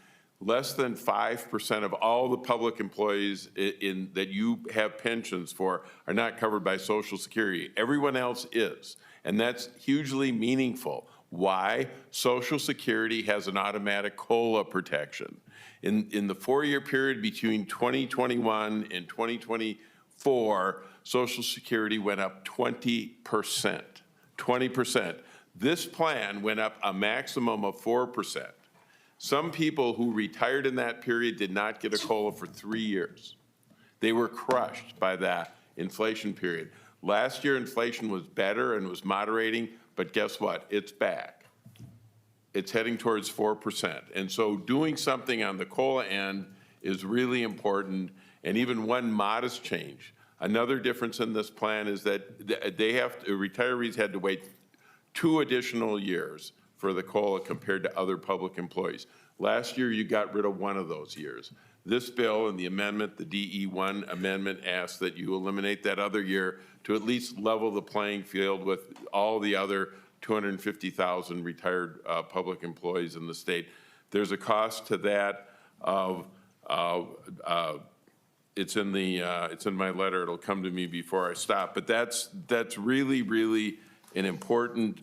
Less than 5% of all the public employees that you have pensions for are not covered by Social Security. Everyone else is, and that's hugely meaningful. Why? Social Security has an automatic COLA protection. In the 4-year period between 2021 and 2024, Social Security went up 20%. 20%. This plan went up a maximum of 4%. Some people who retired in that period did not get a COLA for 3 years. They were crushed by that inflation period. Last year, inflation was better and was moderating, but guess what? It's back. It's heading towards 4%. And so doing something on the COLA end is really important, and even one modest change. Another difference in this plan is that retirees had to wait 2 additional years for the COLA compared to other public employees. Last year, you got rid of 1 of those years. This bill and the amendment, the DE1 amendment, asks that you eliminate that other year to at least level the playing field with all the other 250,000 retired public employees in the state. There's a cost to that of, it's in my letter, it'll come to me before I stop, but that's really, really an important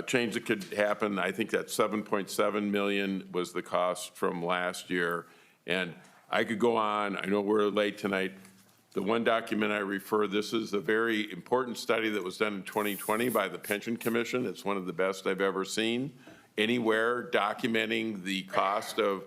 change that could happen. I think that 7.7 million was the cost from last year. And I could go on, I know we're late tonight. The one document I refer, this is a very important study that was done in 2020 by the Pension Commission. It's one of the best I've ever seen anywhere, documenting the cost of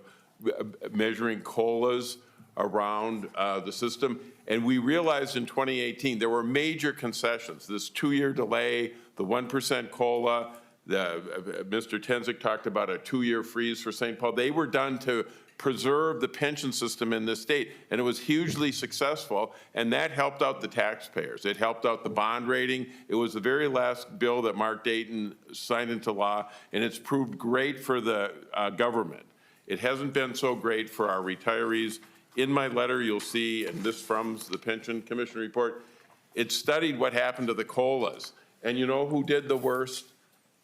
measuring COLAs around the system. And we realized in 2018 there were major concessions, this 2-year delay, the 1% COLA, Mr. Tenzik talked about a 2-year freeze for St. Paul. They were done to preserve the pension system in this state, and it was hugely successful, and that helped out the taxpayers. It helped out the bond rating. It was the very last bill that Mark Dayton signed into law, and it's proved great for the government. It hasn't been so great for our retirees. In my letter, you'll see, and this from the Pension Commission report, it studied what happened to the COLAs. And you know who did the worst?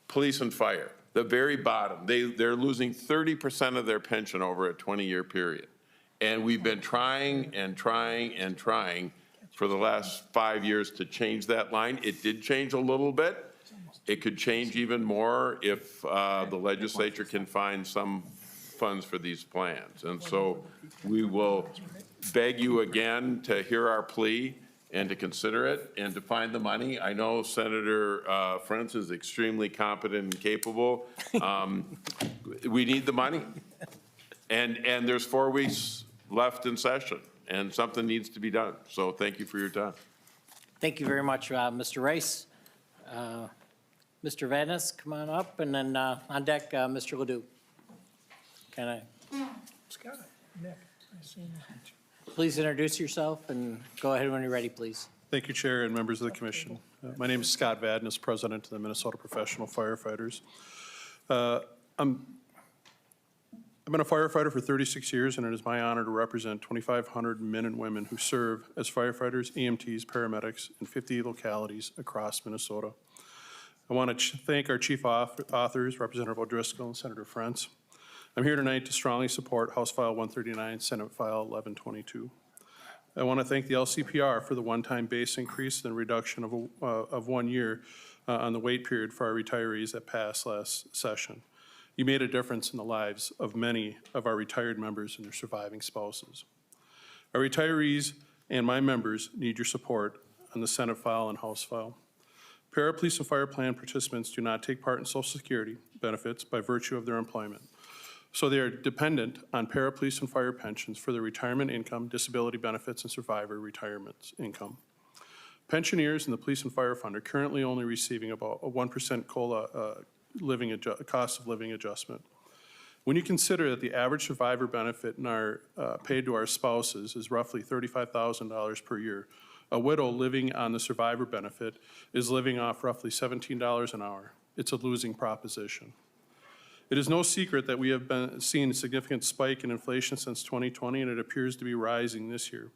Police and fire, the very bottom. They're losing 30% of their pension over a 20-year period. And we've been trying and trying and trying for the last 5 years to change that line. It did change a little bit. It could change even more if the legislature can find some funds for these plans. And so we will beg you again to hear our plea and to consider it and to find the money. I know Senator Frentz is extremely competent and capable. We need the money. And there's 4 weeks left in session, and something needs to be done. So thank you for your time. Thank you very much, Mr. Rice. Mr. Vadnais, come on up, and then on deck, Mr. Ledoux. Can I? Scott, Nick, I see you. Please introduce yourself and go ahead when you're ready, please. Thank you, Chair and members of the Commission. My name is Scott Vadnais, President of the Minnesota Professional Firefighters. I've been a firefighter for 36 years, and it is my honor to represent 2,500 men and women who serve as firefighters, EMTs, paramedics in 50 localities across Minnesota. I want to thank our chief authors, Representative O'Driscoll and Senator Frentz. I'm here tonight to strongly support House File 139, Senate File 1122. I want to thank the LCPR for the one-time base increase and reduction of 1 year on the wait period for our retirees that passed last session. You made a difference in the lives of many of our retired members and their surviving spouses. Our retirees and my members need your support on the Senate file and House file. PERA Police and Fire Plan participants do not take part in Social Security benefits by virtue of their employment. So they are dependent on PERA Police and Fire pensions for their retirement income, disability benefits, and survivor retirement income. Pensioners in the Police and Fire Fund are currently only receiving about a 1% COLA cost of living adjustment. When you consider that the average survivor benefit in our paid to our spouses is roughly $35,000 per year, a widow living on the survivor benefit is living off roughly $17 an hour. It's a losing proposition. It is no secret that we have been seeing a significant spike in inflation since 2020, and it appears to be rising this year.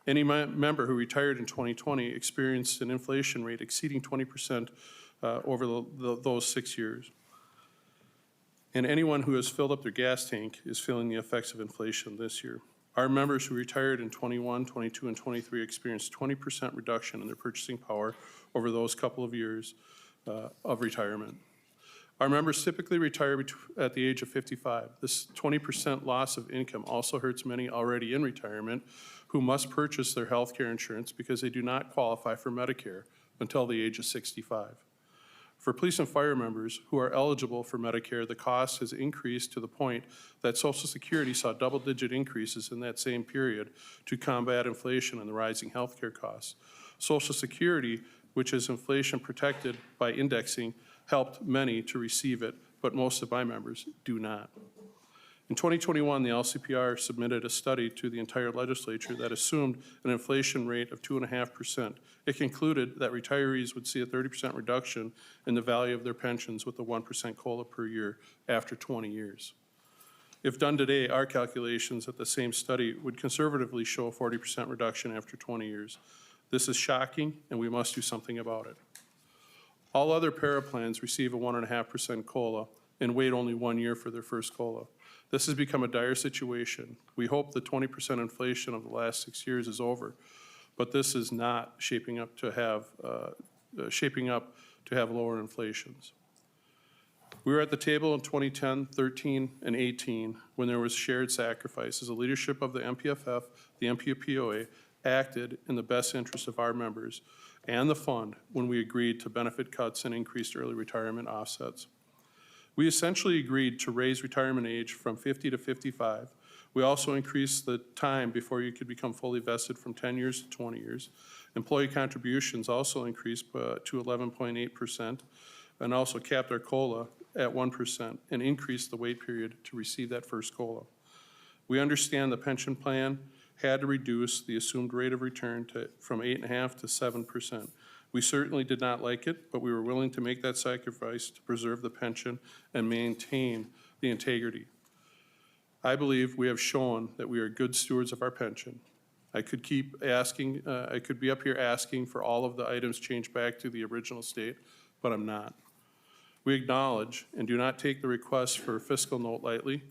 Any member who retired in 2020 experienced an inflation rate exceeding 20% over those 6 years. And anyone who has filled up their gas tank is feeling the effects of inflation this year. Our members who retired in 21, 22, and 23 experienced 20% reduction in their purchasing power over those couple of years of retirement. Our members typically retire at the age of 55. This 20% loss of income also hurts many already in retirement who must purchase their health care insurance because they do not qualify for Medicare until the age of 65. For police and fire members who are eligible for Medicare, the cost has increased to the point that Social Security saw double-digit increases in that same period to combat inflation and the rising health care costs. Social Security, which is inflation protected by indexing, helped many to receive it, but most of my members do not. In 2021, the LCPR submitted a study to the entire legislature that assumed an inflation rate of 2.5%. It concluded that retirees would see a 30% reduction in the value of their pensions with a 1% COLA per year after 20 years. If done today, our calculations at the same study would conservatively show a 40% reduction after 20 years. This is shocking, and we must do something about it. All other PERA plans receive a 1.5% COLA and wait only 1 year for their first COLA. This has become a dire situation. We hope the 20% inflation of the last 6 years is over, but this is not shaping up to have lower inflations. We were at the table in 2010, 13, and 18 when there was shared sacrifice as the leadership of the MPFF, the MPPOA, acted in the best interest of our members and the fund when we agreed to benefit cuts and increased early retirement offsets. We essentially agreed to raise retirement age from 50 to 55. We also increased the time before you could become fully vested from 10 years to 20 years. Employee contributions also increased to 11.8% and also capped our COLA at 1% and increased the wait period to receive that first COLA. We understand the pension plan had to reduce the assumed rate of return from 8.5% to 7%. We certainly did not like it, but we were willing to make that sacrifice to preserve the pension and maintain the integrity. I believe we have shown that we are good stewards of our pension. I could be up here asking for all of the items changed back to the original state, but I'm not. We acknowledge and do not take the request for a fiscal note lightly.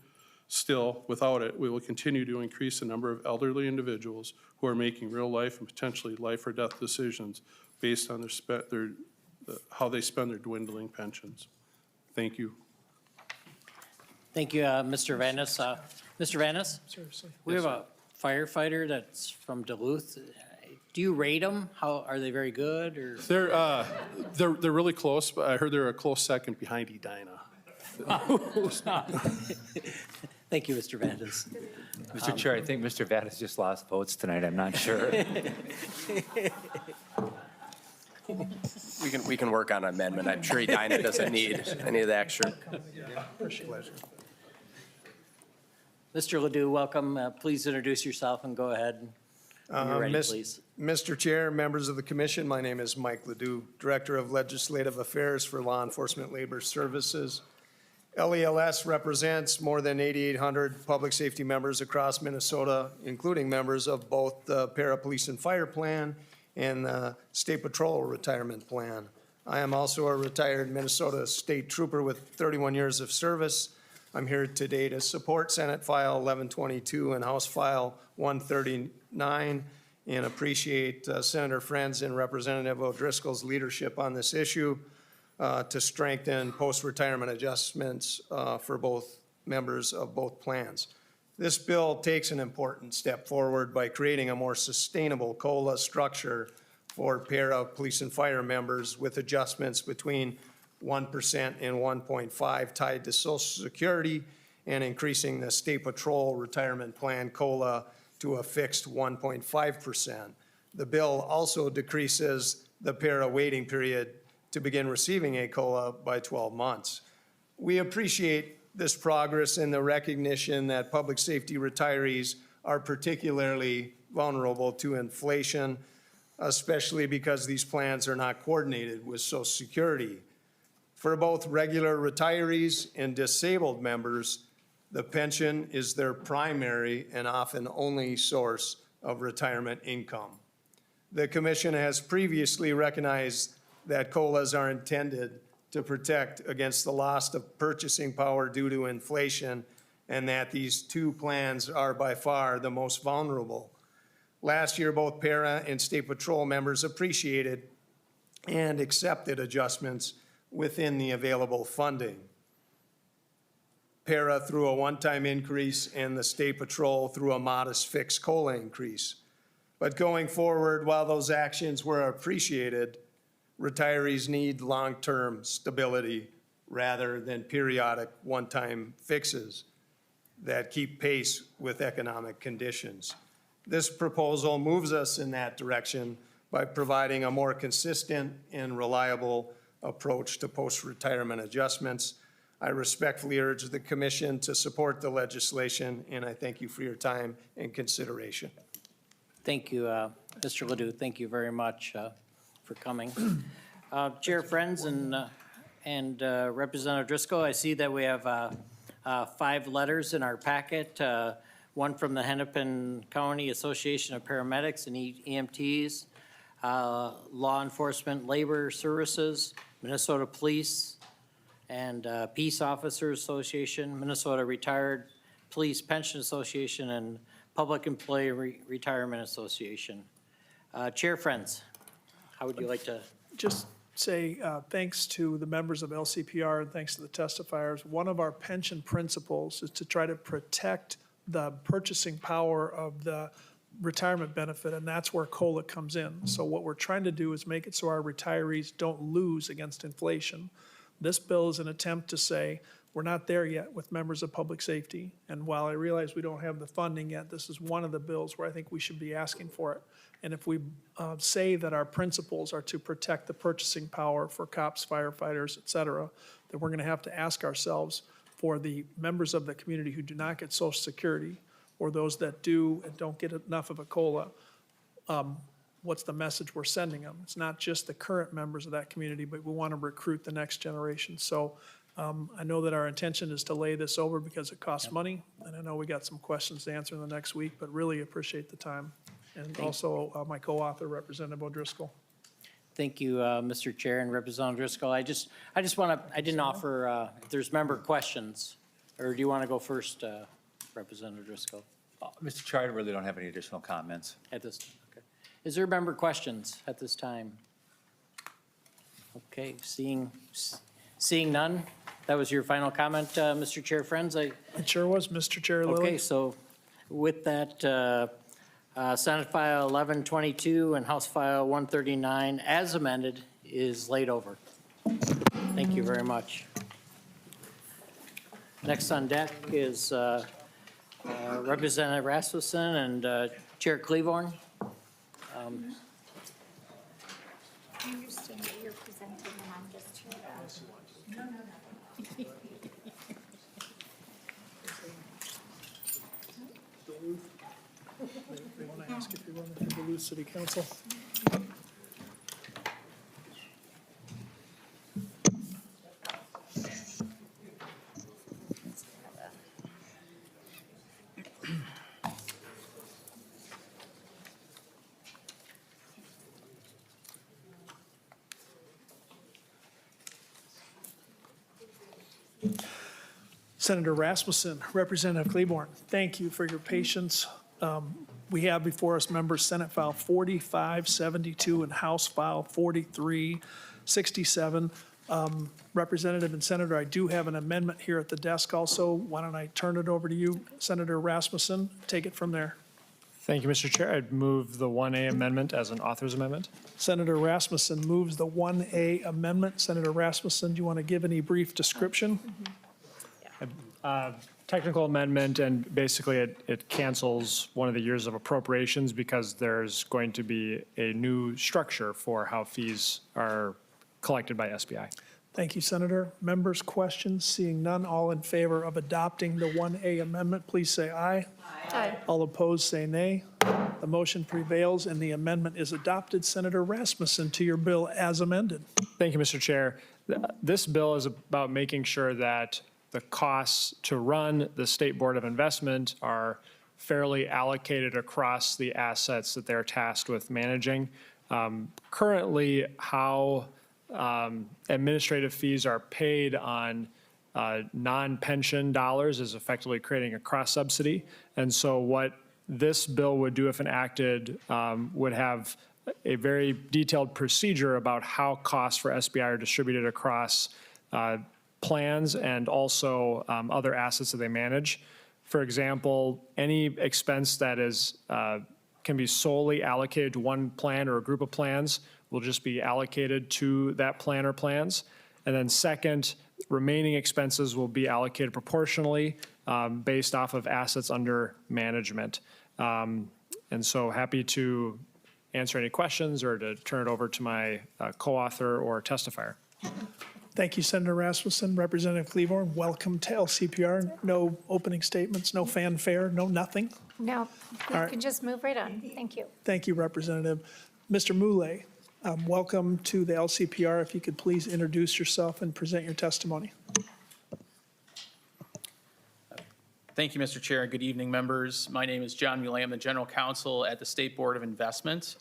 Still, without it, we will continue to increase the number of elderly individuals who are making real life and potentially life or death decisions based on how they spend their dwindling pensions. Thank you. Thank you, Mr. Vanis. Mr. Vanis? Seriously. We have a firefighter that's from Duluth. Do you rate them? How, are they very good or? They're really close, but I heard they're a close second behind Edina. Thank you, Mr. Vanis. Mr. Chair, I think Mr. Vanis just lost votes tonight. I'm not sure. We can work on an amendment. I'm sure Edina doesn't need any of the extra. Mr. Ledoux, welcome. Please introduce yourself and go ahead. When you're ready, please. Mr. Chair, members of the commission, my name is Mike Ledoux, Director of Legislative Affairs for Law Enforcement Labor Services. LELS represents more than 8,800 public safety members across Minnesota, including members of both the PERA Police and Fire Plan and the State Patrol Retirement Plan. I am also a retired Minnesota State Trooper with 31 years of service. I'm here today to support Senate File 1122 and House File 139 and appreciate Senator Frentz and Representative O'Driscoll's leadership on this issue to strengthen post-retirement adjustments for both members of both plans. This bill takes an important step forward by creating a more sustainable COLA structure for PERA Police and Fire members with adjustments between 1% and 1.5% tied to Social Security and increasing the State Patrol Retirement Plan COLA to a fixed 1.5%. The bill also decreases the PERA waiting period to begin receiving a COLA by 12 months. We appreciate this progress in the recognition that public safety retirees are particularly vulnerable to inflation, especially because these plans are not coordinated with Social Security. For both regular retirees and disabled members, the pension is their primary and often only source of retirement income. The Commission has previously recognized that COLAs are intended to protect against the loss of purchasing power due to inflation, and that these two plans are by far the most vulnerable. Last year, both PERA and State Patrol members appreciated and accepted adjustments within the available funding. PERA through a one-time increase and the State Patrol through a modest fixed COLA increase. But going forward, while those actions were appreciated, retirees need long-term stability rather than periodic one-time fixes that keep pace with economic conditions. This proposal moves us in that direction by providing a more consistent and reliable approach to post-retirement adjustments. I respectfully urge the commission to support the legislation, and I thank you for your time and consideration. Thank you, Mr. Ledoux. Thank you very much for coming. Chair Friends and Representative Driscoll, I see that we have 5 letters in our packet. One from the Hennepin County Association of Paramedics and EMTs, Law Enforcement Labor Services, Minnesota Police and Peace Officers Association, Minnesota Retired Police Pension Association, and Public Employee Retirement Association. Chair Friends, how would you like to? Just say thanks to the members of LCPR and thanks to the testifiers. One of our pension principles is to try to protect the purchasing power of the retirement benefit, and that's where COLA comes in. So what we're trying to do is make it so our retirees don't lose against inflation. This bill is an attempt to say, we're not there yet with members of public safety. And while I realize we don't have the funding yet, this is one of the bills where I think we should be asking for it. And if we say that our principles are to protect the purchasing power for cops, firefighters, et cetera, then we're going to have to ask ourselves for the members of the community who do not get Social Security, or those that do and don't get enough of a COLA, what's the message we're sending them? It's not just the current members of that community, but we want to recruit the next generation. So I know that our intention is to lay this over because it costs money, and I know we got some questions to answer in the next week, but really appreciate the time. And also my co-author, Representative O'Driscoll. Thank you, Mr. Chair and Representative Driscoll. I just want to, I didn't offer, if there's member questions, or do you want to go first, Representative Driscoll? Mr. Chair, I really don't have any additional comments. At this, okay. Is there member questions at this time? Okay, seeing none. That was your final comment, Mr. Chair Friends? It sure was, Mr. Chair Lillie. Okay, so with that, Senate File 1122 and House File 139 as amended is laid over. Thank you very much. Next on deck is Representative Rasmusson and Chair Klevorn. I understand that you're presenting and I'm just here. They want to ask if you want to Duluth City Council. Senator Rasmusson, Representative Klevorn, thank you for your patience. We have before us members Senate File 4572 and House File 4367. Representative and Senator, I do have an amendment here at the desk also. Why don't I turn it over to you, Senator Rasmusson? Take it from there. Thank you, Mr. Chair. I'd move the 1A amendment as an author's amendment. Senator Rasmusson moves the 1A amendment. Senator Rasmusson, do you want to give any brief description? Technical amendment, and basically it cancels one of the years of appropriations because there's going to be a new structure for how fees are collected by SBI. Thank you, Senator. Members' questions? Seeing none, all in favor of adopting the 1A amendment, please say aye. Aye. All opposed, say nay. The motion prevails and the amendment is adopted. Senator Rasmusson, to your bill as amended. Thank you, Mr. Chair. This bill is about making sure that the costs to run the State Board of Investment are fairly allocated across the assets that they're tasked with managing. Currently, how administrative fees are paid on non-pension dollars is effectively creating a cross-subsidy. And so what this bill would do if enacted would have a very detailed procedure about how costs for SBI are distributed across plans and also other assets that they manage. For example, any expense that is can be solely allocated to one plan or a group of plans will just be allocated to that plan or plans. And then second, remaining expenses will be allocated proportionally based off of assets under management. And so happy to answer any questions or to turn it over to my co-author or testifier. Thank you, Senator Rasmusson. Representative Klevorn, welcome to LCPR. No opening statements, no fanfare, no nothing. No, you All right. can just move right on. Thank you. Thank you, Representative. Mr. Moulay, welcome to the LCPR. If you could please introduce yourself and present your testimony. Thank you, Mr. Chair. Good evening, members. My name is John Muley. I'm the General Counsel at the State Board of Investment.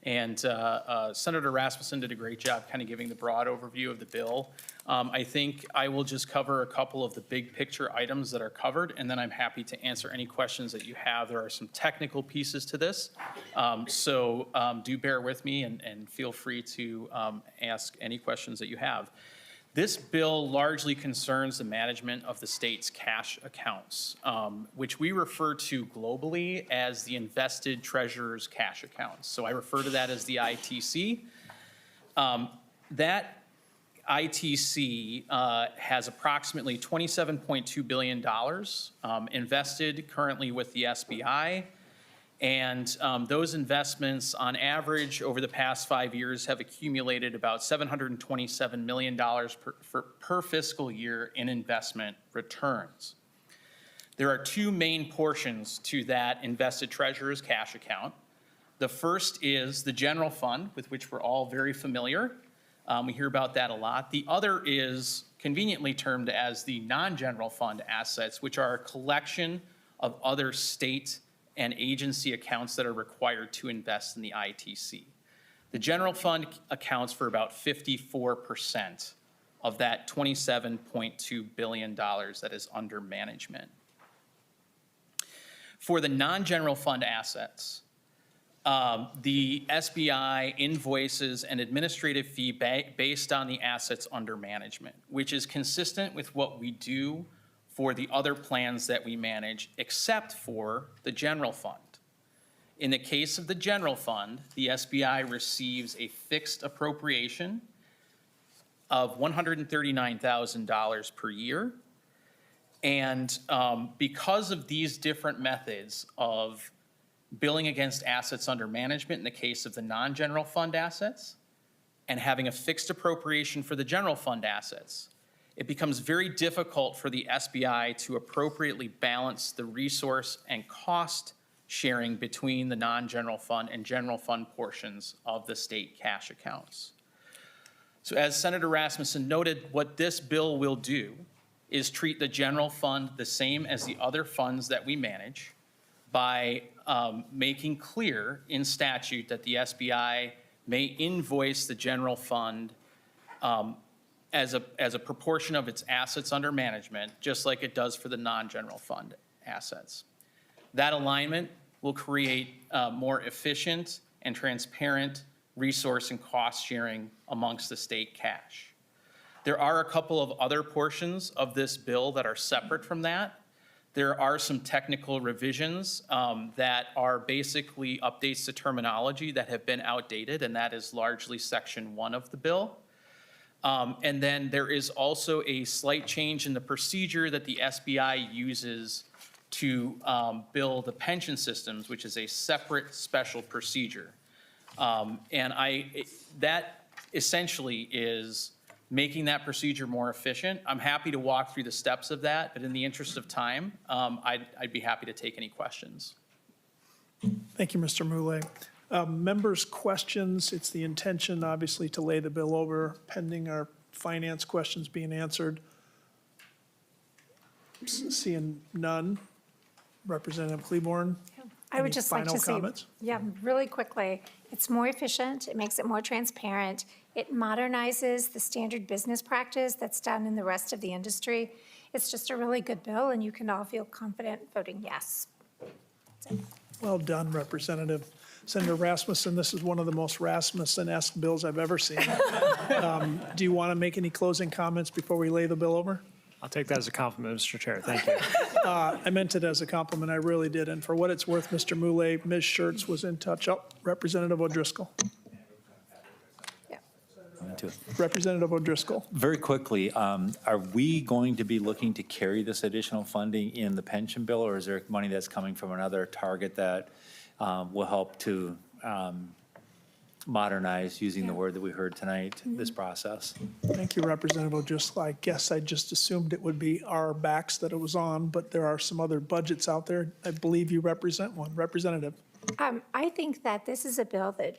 Senator Rasmusson did a great job kind of giving the broad overview of the bill. I think I will just cover a couple of the big picture items that are covered, and then I'm happy to answer any questions that you have. There are some technical pieces to this, so do bear with me and feel free to ask any questions that you have. This bill largely concerns the management of the state's cash accounts, which we refer to globally as the invested treasurer's cash accounts. So I refer to that as the ITC. That ITC has approximately $27.2 billion invested currently with the SBI. And those investments, on average, over the past 5 years, have accumulated about $727 million per fiscal year in investment returns. There are two main portions to that invested treasurer's cash account. The first is the general fund, with which we're all very familiar. We hear about that a lot. The other is conveniently termed as the non-general fund assets, which are a collection of other state and agency accounts that are required to invest in the ITC. The general fund accounts for about 54% of that $27.2 billion that is under management. For the non-general fund assets, the SBI invoices an administrative fee based on the assets under management, which is consistent with what we do for the other plans that we manage, except for the general fund. In the case of the general fund, the SBI receives a fixed appropriation of $139,000 per year. And because of these different methods of billing against assets under management in the case of the non-general fund assets and having a fixed appropriation for the general fund assets, it becomes very difficult for the SBI to appropriately balance the resource and cost sharing between the non-general fund and general fund portions of the state cash accounts. So as Senator Rasmusson noted, what this bill will do is treat the general fund the same as the other funds that we manage by making clear in statute that the SBI may invoice the general fund as a proportion of its assets under management, just like it does for the non-general fund assets. That alignment will create more efficient and transparent resource and cost sharing amongst the state cash. There are a couple of other portions of this bill that are separate from that. There are some technical revisions that are basically updates to terminology that have been outdated, and that is largely Section 1 of the bill. And then there is also a slight change in the procedure that the SBI uses to bill the pension systems, which is a separate special procedure. That essentially is making that procedure more efficient. I'm happy to walk through the steps of that, but in the interest of time, I'd be happy to take any questions. Thank you, Mr. Moulay. Members' questions, it's the intention, obviously, to lay the bill over pending our finance questions being answered. Seeing none. Representative Klevorn, I would just like to final say, comments? yeah, really quickly, it's more efficient, it makes it more transparent, it modernizes the standard business practice that's done in the rest of the industry. It's just a really good bill, and you can all feel confident voting yes. Well done, Representative. Senator Rasmusson, this is one of the most Rasmussen-esque bills I've ever seen. Do you want to make any closing comments before we lay the bill over? I'll take that as a compliment, Mr. Chair. Thank you. I meant it as a compliment. I really did. And for what it's worth, Mr. Moulay, Ms. Schertz was in touch. Oh, Representative O'Driscoll. Representative O'Driscoll. Very quickly, are we going to be looking to carry this additional funding in the pension bill, or is there money that's coming from another target that will help to modernize, using the word that we heard tonight, this process. Thank you, Representative O'Driscoll. I guess I just assumed it would be our backs that it was on, but there are some other budgets out there. I believe you represent one. Representative. I think that this is a bill that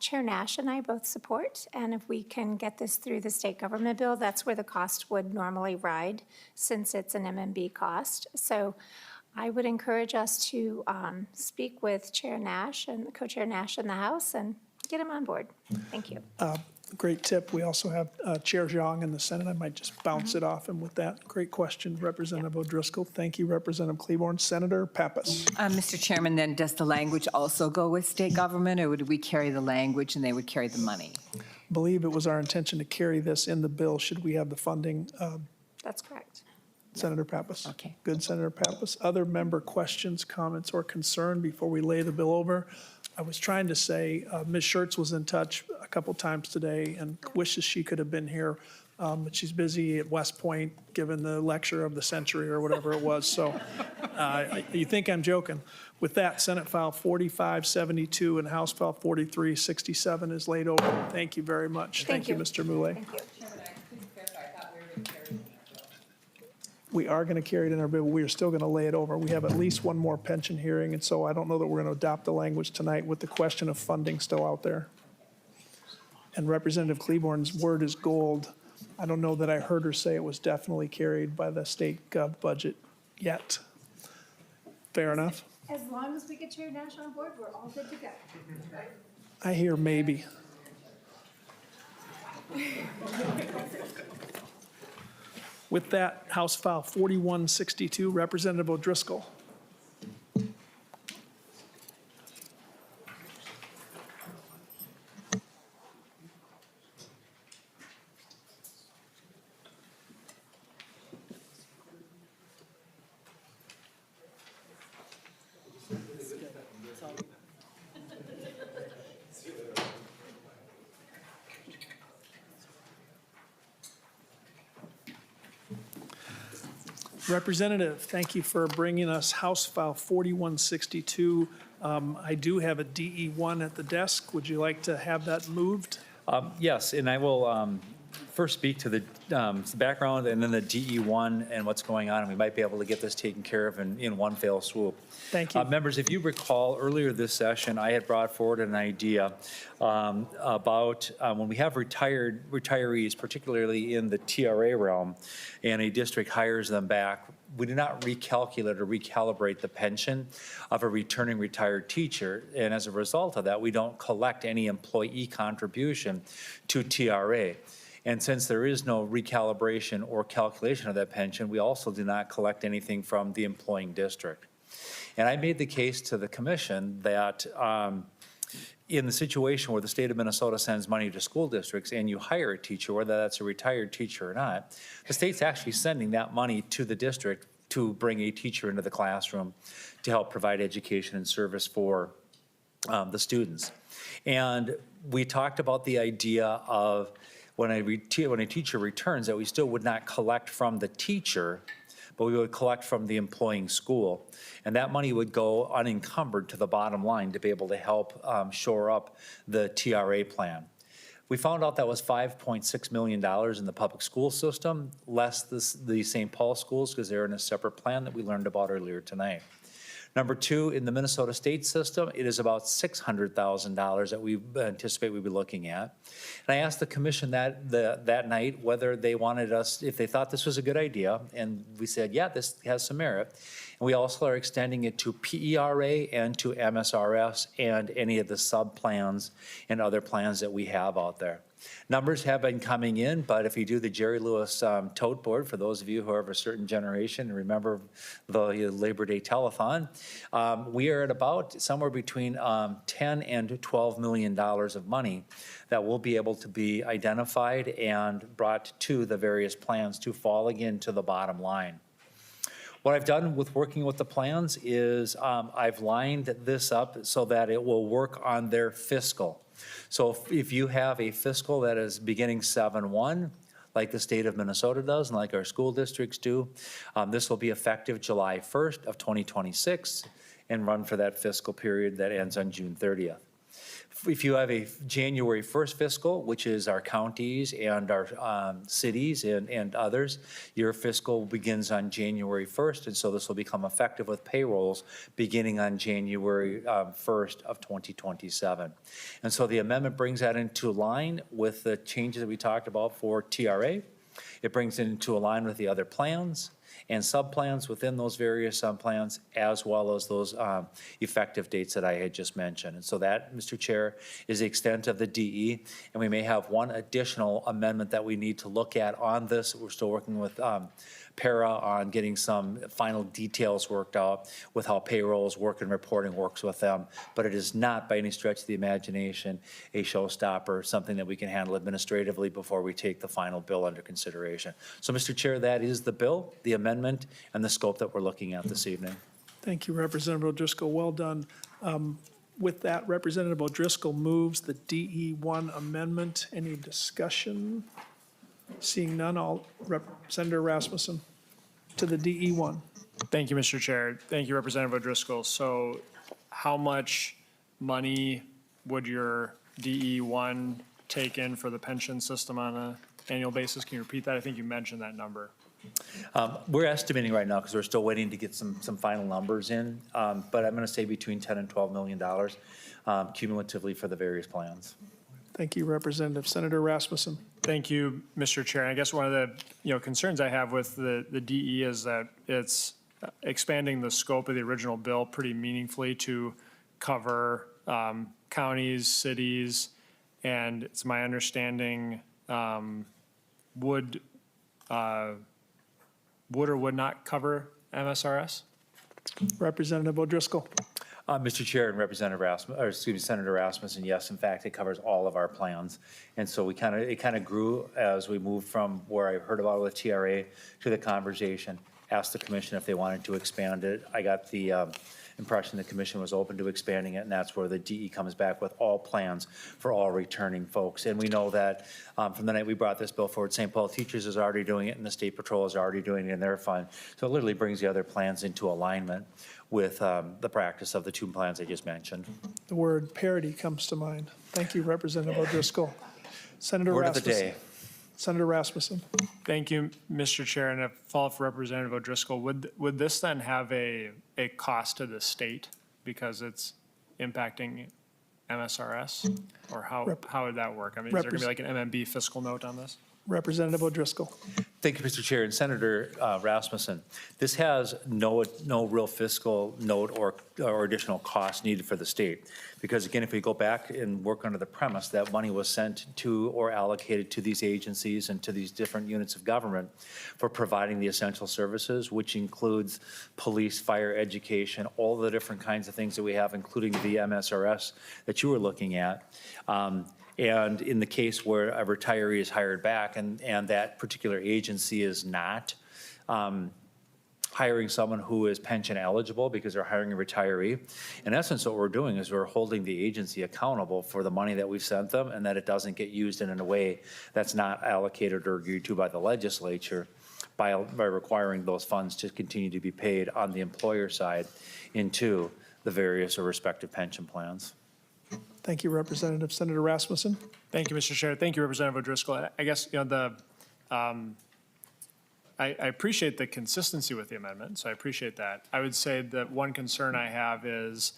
Chair Nash and I both support, and if we can get this through the state government bill, that's where the cost would normally ride, since it's an MMB cost. So I would encourage us to speak with Chair Nash and Co-Chair Nash in the House and get him on board. Thank you. Great tip. We also have Chair Zhang in the Senate. I might just bounce it off him with that. Great question, Representative O'Driscoll. Thank you, Representative Klevorn. Senator Pappas. Mr. Chairman, then does the language also go with state government, or would we carry the language and they would carry the money? I believe it was our intention to carry this in the bill should we have the funding. That's correct. Senator Pappas. Okay. Good, Senator Pappas. Other member questions, comments, or concern before we lay the bill over? I was trying to say, Ms. Schertz was in touch a couple times today and wishes she could have been here, but she's busy at West Point giving the lecture of the century or whatever it was. So you think I'm joking. With that, Senate File 4572 and House File 4367 is laid over. Thank you very much. Thank you, Mr. Moulet. Thank you. We are going to carry it in our bill, but we are still going to lay it over. We have at least one more pension hearing, and so I don't know that we're going to adopt the language tonight with the question of funding still out there. And Representative Klevorn's word is gold. I don't know that I heard her say it was definitely carried by the state gov budget yet. Fair enough? As long as we get Chair Nash on board, we're all good to go. I hear maybe. With that, House File 4162, Representative O'Driscoll. Representative, thank you for bringing us House File 4162. I do have a DE1 at the desk. Would you like to have that moved? Yes, and I will first speak to the background and then the DE1 and what's going on, and we might be able to get this taken care of in one fell swoop. Thank you. Members, if you recall, earlier this session, I had brought forward an idea about when we have retirees, particularly in the TRA realm, and a district hires them back, we do not recalculate or recalibrate the pension of a returning retired teacher. And as a result of that, we don't collect any employee contribution to TRA. And since there is no recalibration or calculation of that pension, we also do not collect anything from the employing district. And I made the case to the commission that in the situation where the state of Minnesota sends money to school districts and you hire a teacher, whether that's a retired teacher or not, the state's actually sending that money to the district to bring a teacher into the classroom to help provide education and service for the students. And we talked about the idea of when a teacher returns that we still would not collect from the teacher, but we would collect from the employing school. And that money would go unencumbered to the bottom line to be able to help shore up the TRA plan. We found out that was $5.6 million in the public school system, less the St. Paul schools, because they're in a separate plan that we learned about earlier tonight. Number two, in the Minnesota state system, it is about $600,000 that we anticipate we'll be looking at. And I asked the commission that night whether they wanted us, if they thought this was a good idea, and we said, yeah, this has some merit. And we also are extending it to PERA and to MSRS and any of the sub-plans and other plans that we have out there. Numbers have been coming in, but if you do the Jerry Lewis tote board, for those of you who are of a certain generation and remember the Labor Day telethon, we are at about somewhere between $10 and $12 million of money that will be able to be identified and brought to the various plans to fall again to the bottom line. What I've done with working with the plans is I've lined this up so that it will work on their fiscal. So if you have a fiscal that is beginning 7/1, like the state of Minnesota does and like our school districts do, this will be effective July 1st of 2026 and run for that fiscal period that ends on June 30th. If you have a January 1st fiscal, which is our counties and our cities and others, your fiscal begins on January 1st, and so this will become effective with payrolls beginning on January 1st of 2027. And so the amendment brings that into line with the changes that we talked about for TRA. It brings it into line with the other plans and sub-plans within those various plans, as well as those effective dates that I had just mentioned. And so that, Mr. Chair, is the extent of the DE. And we may have one additional amendment that we need to look at on this. We're still working with PERA on getting some final details worked out with how payrolls work and reporting works with them. But it is not by any stretch of the imagination a showstopper, something that we can handle administratively before we take the final bill under consideration. So, Mr. Chair, that is the bill, the amendment, and the scope that we're looking at this evening. Thank you, Representative O'Driscoll. Well done. With that, Representative O'Driscoll moves the DE1 amendment. Any discussion? Seeing none, Senator Rasmusson to the DE1. Thank you, Mr. Chair. Thank you, Representative O'Driscoll. So how much money would your DE1 take in for the pension system on an annual basis? Can you repeat that? I think you mentioned that number. We're estimating right now because we're still waiting to get some final numbers in, but I'm going to say between $10 and $12 million cumulatively for the various plans. Thank you, Representative. Senator Rasmusson. Thank you, Mr. Chair. I guess one of the concerns I have with the DE is that it's expanding the scope of the original bill pretty meaningfully to cover counties, cities, and it's my understanding would or would not cover MSRS? Representative O'Driscoll. Mr. Chair and Representative Rasmusson, or excuse me, Senator Rasmusson, yes, in fact, it covers all of our plans. And so it kind of grew as we moved from where I heard about it with TRA to the conversation, asked the commission if they wanted to expand it. I got the impression the commission was open to expanding it, and that's where the DE comes back with all plans for all returning folks. And we know that from the night we brought this bill forward, St. Paul Teachers is already doing it, and the State Patrol is already doing it in their fund. So it literally brings the other plans into alignment with the practice of the two plans I just mentioned. The word parity comes to mind. Thank you, Representative O'Driscoll. Senator Word of the Rasmusson. day. Senator Rasmusson. Thank you, Mr. Chair, and a follow-up for Representative O'Driscoll. Would this then have a cost to the state because it's impacting MSRS? Or how would that work? I mean, is there going to be like an MMB fiscal note on this? Representative O'Driscoll. Thank you, Mr. Chair. And Senator Rasmusson, this has no real fiscal note or additional cost needed for the state. Because again, if we go back and work under the premise that money was sent to or allocated to these agencies and to these different units of government for providing the essential services, which includes police, fire, education, all the different kinds of things that we have, including the MSRS that you were looking at. And in the case where a retiree is hired back and that particular agency is not hiring someone who is pension eligible because they're hiring a retiree, in essence, what we're doing is we're holding the agency accountable for the money that we sent them and that it doesn't get used in a way that's not allocated or agreed to by the legislature by requiring those funds to continue to be paid on the employer side into the various or respective pension plans. Thank you, Representative. Senator Rasmusson. Thank you, Mr. Chair. Thank you, Representative O'Driscoll. I guess, I appreciate the consistency with the amendment, so I appreciate that. I would say that one concern I have is,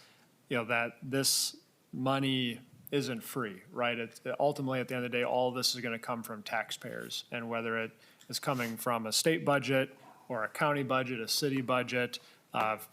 that this money isn't free, right? Ultimately, at the end of the day, all of this is going to come from taxpayers, and whether it is coming from a state budget or a county budget, a city budget,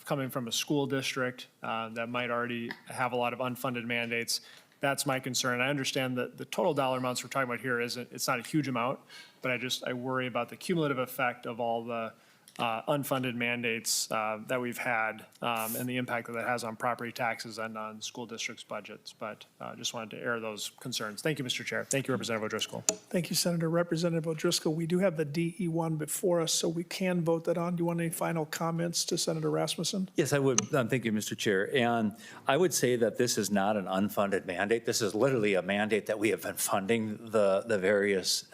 coming from a school district that might already have a lot of unfunded mandates. That's my concern. I understand that the total dollar amounts we're talking about here it's not a huge amount, but I worry about the cumulative effect of all the unfunded mandates that we've had and the impact that has on property taxes and on school districts' budgets. But just wanted to air those concerns. Thank you, Mr. Chair. Thank you, Representative O'Driscoll. Thank you, Senator. Representative O'Driscoll, we do have the DE1 before us, so we can vote that on. Do you want any final comments to Senator Rasmusson? Yes, I would. Thank you, Mr. Chair. And I would say that this is not an unfunded mandate. This is literally a mandate that we have been funding the various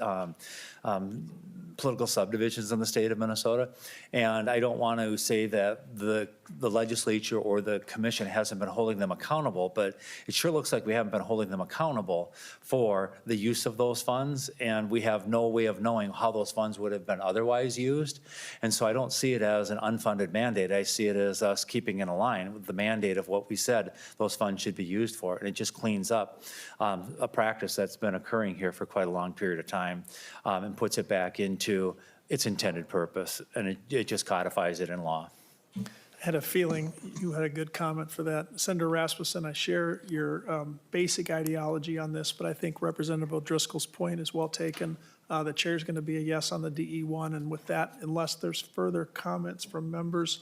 political subdivisions in the state of Minnesota. And I don't want to say that the legislature or the commission hasn't been holding them accountable, but it sure looks like we haven't been holding them accountable for the use of those funds. And we have no way of knowing how those funds would have been otherwise used. And so I don't see it as an unfunded mandate. I see it as us keeping in line with the mandate of what we said those funds should be used for. And it just cleans up a practice that's been occurring here for quite a long period of time, and puts it back into its intended purpose, and it just codifies it in law. I had a feeling you had a good comment for that. Senator Rasmusson, I share your basic ideology on this, but I think Representative O'Driscoll's point is well taken. The chair is going to be a yes on the DE1, and with that, unless there's further comments from members,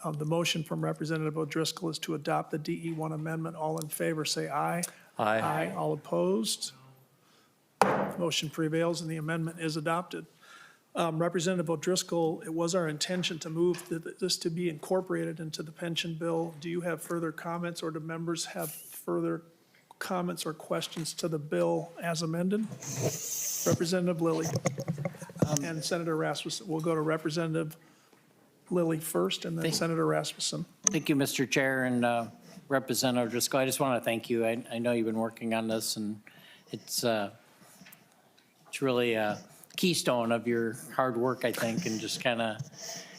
the motion from Representative O'Driscoll is to adopt the DE1 amendment. All in favor, say aye. Aye. Aye. All opposed? Motion prevails and the amendment is adopted. Representative O'Driscoll, it was our intention to move this to be incorporated into the pension bill. Do you have further comments, or do members have further comments or questions to the bill as amended? Representative Lillie and Senator Rasmussen. We'll go to Representative Lillie first and then Senator Rasmussen. Thank you, Mr. Chair, and Representative Driscoll. I just want to thank you. I know you've been working on this, and it's really a keystone of your hard work, I think, and just kind of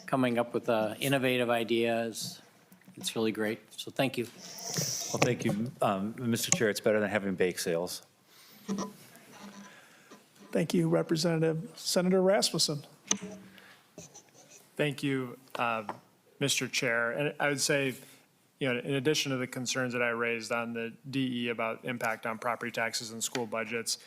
coming up with innovative ideas. It's really great. So thank you. Well, thank you, Mr. Chair. It's better than having bake sales. Thank you, Representative. Senator Rasmussen. Thank you, Mr. Chair. And I would say, in addition to the concerns that I raised on the DE about impact on property taxes and school budgets,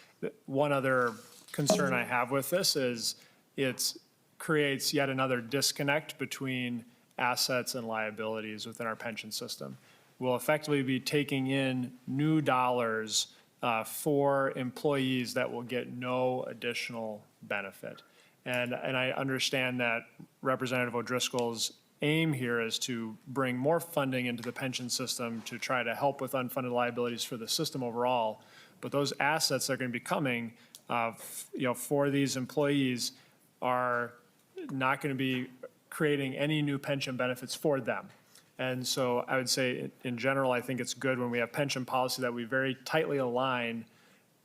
one other concern I have with this is it creates yet another disconnect between assets and liabilities within our pension system. We'll effectively be taking in new dollars for employees that will get no additional benefit. And I understand that Representative O'Driscoll's aim here is to bring more funding into the pension system to try to help with unfunded liabilities for the system overall. But those assets that are going to be coming, for these employees are not going to be creating any new pension benefits for them. And so I would say, in general, I think it's good when we have pension policy that we very tightly align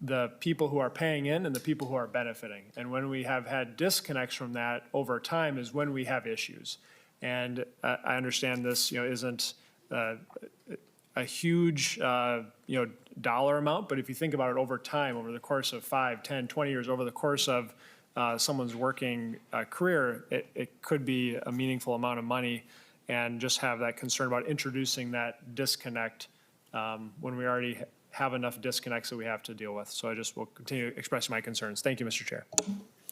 the people who are paying in and the people who are benefiting. And when we have had disconnects from that over time is when we have issues. And I understand this, isn't a huge, dollar amount, but if you think about it over time, over the course of 5, 10, 20 years, over the course of someone's working career, it could be a meaningful amount of money, and just have that concern about introducing that disconnect when we already have enough disconnects that we have to deal with. So I just will continue expressing my concerns. Thank you, Mr. Chair.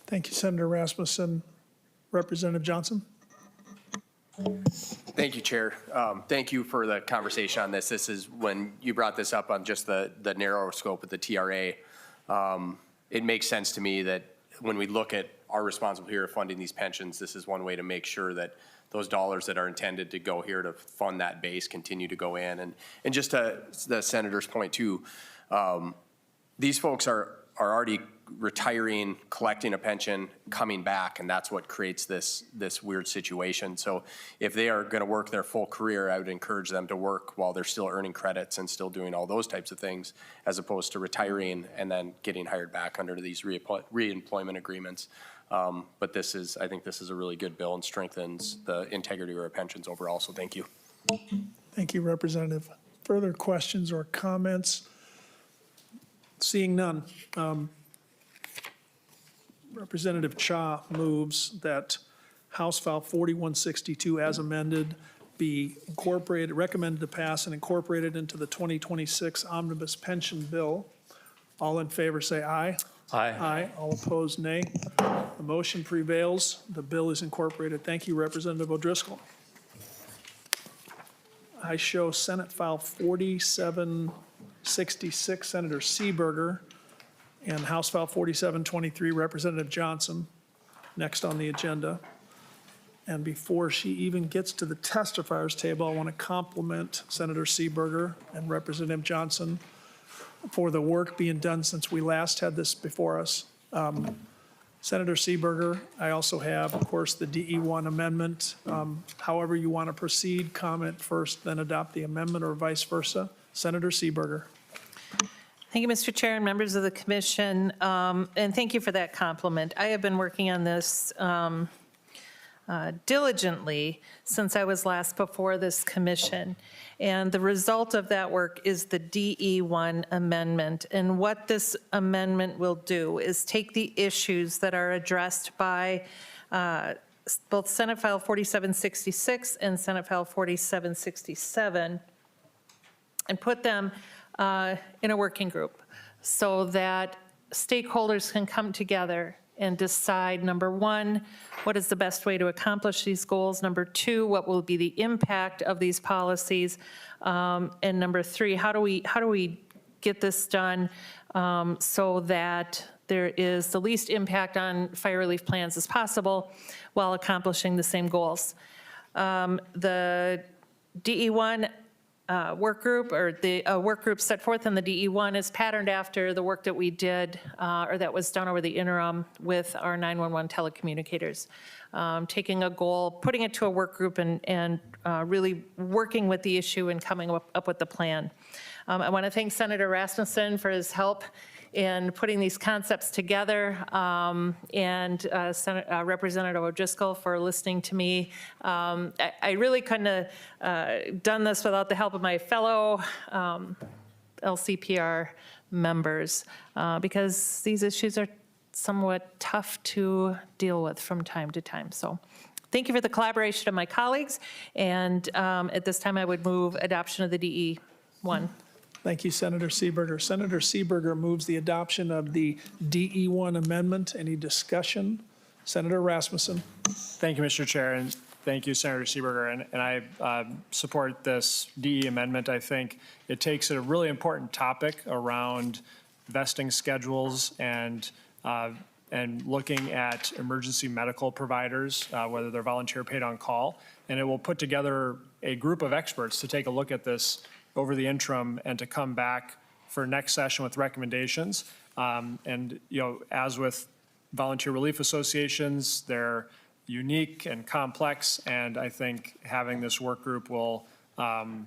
Thank you, Senator Rasmussen. Representative Johnson. Thank you, Chair. Thank you for the conversation on this. This is when you brought this up on just the narrow scope of the TRA. It makes sense to me that when we look at our responsibility here of funding these pensions, this is one way to make sure that those dollars that are intended to go here to fund that base continue to go in. And just to the Senator's point too, these folks are already retiring, collecting a pension, coming back, and that's what creates this weird situation. So if they are going to work their full career, I would encourage them to work while they're still earning credits and still doing all those types of things, as opposed to retiring and then getting hired back under these reemployment agreements. But I think this is a really good bill and strengthens the integrity of our pensions overall, so thank you. Thank you, Representative. Further questions or comments? Seeing none. Representative Cha moves that House File 4162 as amended be incorporated, recommended to pass and incorporated into the 2026 Omnibus Pension Bill. All in favor say aye. Aye. Aye. All opposed, nay. The motion prevails. The bill is incorporated. Thank you, Representative O'Driscoll. I show Senate File 4766, Senator Seeberger, and House File 4723, Representative Johnson, next on the agenda. And before she even gets to the testifiers table, I want to compliment Senator Seeberger and Representative Johnson for the work being done since we last had this before us. Senator Seeberger. I also have, of course, the DE1 amendment. However you want to proceed, comment first, then adopt the amendment, or vice versa. Senator Seeberger. Thank you, Mr. Chair and members of the commission, and thank you for that compliment. I have been working on this diligently since I was last before this commission, and the result of that work is the DE1 amendment. And what this amendment will do is take the issues that are addressed by both Senate File 4766 and Senate File 4767 and put them in a working group so that stakeholders can come together and decide, number one, what is the best way to accomplish these goals? Number two, what will be the impact of these policies? And number three, how do we get this done so that there is the least impact on fire relief plans as possible while accomplishing the same goals? The DE1 work group, or the work group set forth in the DE1, is patterned after the work that we did, or that was done over the interim with our 911 telecommunicators. Taking a goal, putting it to a work group, and really working with the issue and coming up with the plan. I want to thank Senator Rasmusson for his help in putting these concepts together, and Representative O'Driscoll for listening to me. I really couldn't have done this without the help of my fellow LCPR members, because these issues are somewhat tough to deal with from time to time. So thank you for the collaboration of my colleagues, and at this time I would move adoption of the DE1. Thank you, Senator Seeberger. Senator Seeberger moves the adoption of the DE1 amendment. Any discussion? Senator Rasmusson. Thank you, Mr. Chair, and thank you, Senator Seeberger. And I support this DE amendment. I think it takes a really important topic around vesting schedules and looking at emergency medical providers, whether they're volunteer paid on call, and it will put together a group of experts to take a look at this over the interim and to come back for next session with recommendations. And, you know, as with volunteer relief associations, they're unique and complex, and I think having this work group will, I'm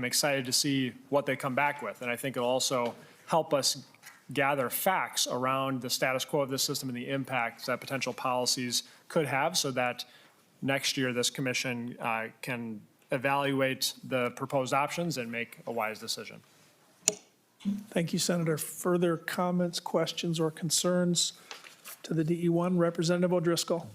excited to see what they come back with. And I think it'll also help us gather facts around the status quo of this system and the impact that potential policies could have, so that next year this commission can evaluate the proposed options and make a wise decision. Thank you, Senator. Further comments, questions, or concerns to the DE1? Representative O'Driscoll.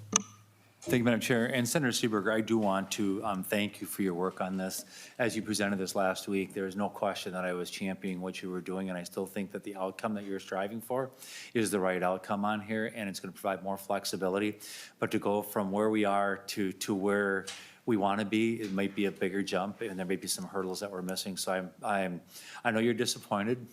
Thank you, Madam Chair. And Senator Seeberger, I do want to thank you for your work on this. As you presented this last week, there is no question that I was championing what you were doing, and I still think that the outcome that you're striving for is the right outcome on here, and it's going to provide more flexibility. But to go from where we are to where we want to be, it might be a bigger jump, and there may be some hurdles that we're missing. So I know you're disappointed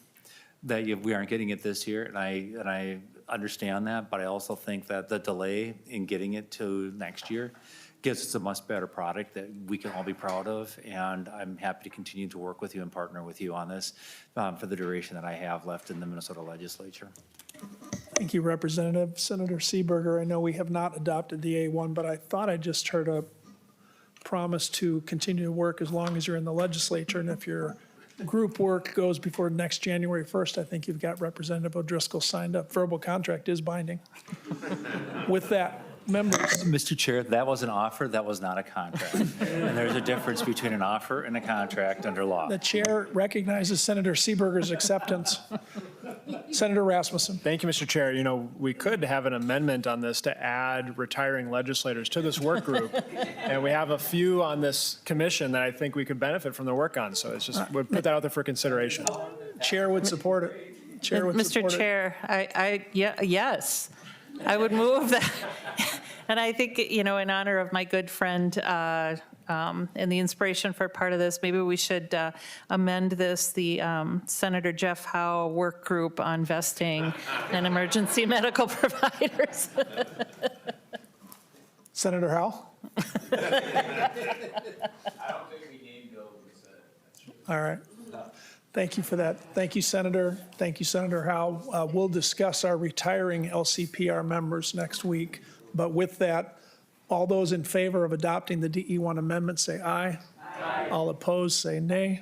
that we aren't getting it this year, and I understand that, but I also think that the delay in getting it to next year gives us a much better product that we can all be proud of, and I'm happy to continue to work with you and partner with you on this for the duration that I have left in the Minnesota legislature. Thank you, Representative. Senator Seeberger, I know we have not adopted the A1, but I thought I just heard a promise to continue to work as long as you're in the legislature, and if your group work goes before next January 1st, I think you've got Representative O'Driscoll signed up. Verbal contract is binding. With that, members. Mr. Chair, that was an offer, that was not a contract. And there's a difference between an offer and a contract under law. The chair recognizes Senator Seeberger's acceptance. Senator Rasmusson. Thank you, Mr. Chair. You know, we could have an amendment on this to add retiring legislators to this work group. And we have a few on this commission that I think we could benefit from their work on. So it's just, we'll put that out there for consideration. Chair would support it. Chair would support it. Mr. Chair, yes, I would move that. And I think, you know, in honor of my good friend and the inspiration for part of this, maybe we should amend this, the Senator Jeff Howe work group on vesting and emergency medical providers. Senator Howe? I don't think we named Bill. All right. Thank you for that. Thank you, Senator. Thank you, Senator Howe. We'll discuss our retiring LCPR members next week. But with that, all those in favor of adopting the DE1 amendment say aye. Aye. All opposed say nay.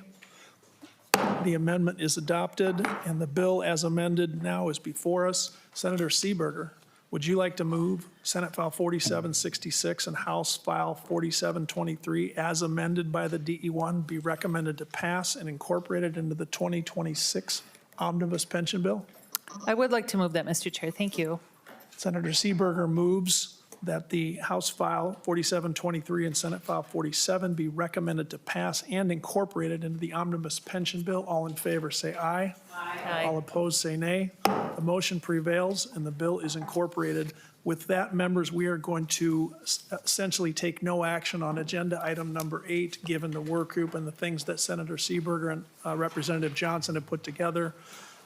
The amendment is adopted, and the bill as amended now is before us. Senator Seeberger, would you like to move Senate File 4766 and House File 4723 as amended by the DE1 be recommended to pass and incorporated into the 2026 Omnibus Pension Bill? I would like to move that, Mr. Chair. Thank you. Senator Seeberger moves that the House File 4723 and Senate File 47 be recommended to pass and incorporated into the Omnibus Pension Bill. All in favor say aye. Aye. All opposed say nay. The motion prevails and the bill is incorporated. With that, members, we are going to essentially take no action on agenda item number 8, given the work group and the things that Senator Seeberger and Representative Johnson have put together.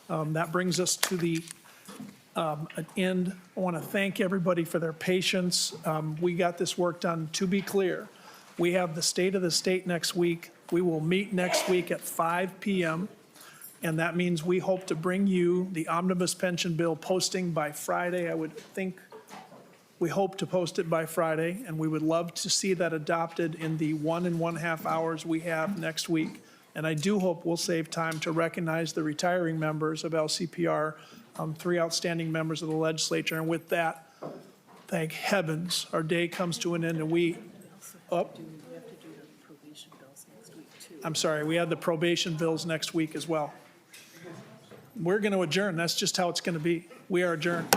That brings us to the end. I want to thank everybody for their patience. We got this work done. To be clear, we have the State of the State next week. We will meet next week at 5 p.m. And that means we hope to bring you the Omnibus Pension Bill posting by Friday. I would think we hope to post it by Friday, and we would love to see that adopted in the 1.5 hours we have next week. And I do hope we'll save time to recognize the retiring members of LCPR, 3 outstanding members of the legislature. And with that, thank heavens, our day comes to an end, and we have to do the probation bills next week too. I'm sorry, we have the probation bills next week as well. We're going to adjourn. That's just how it's going to be. We are adjourned.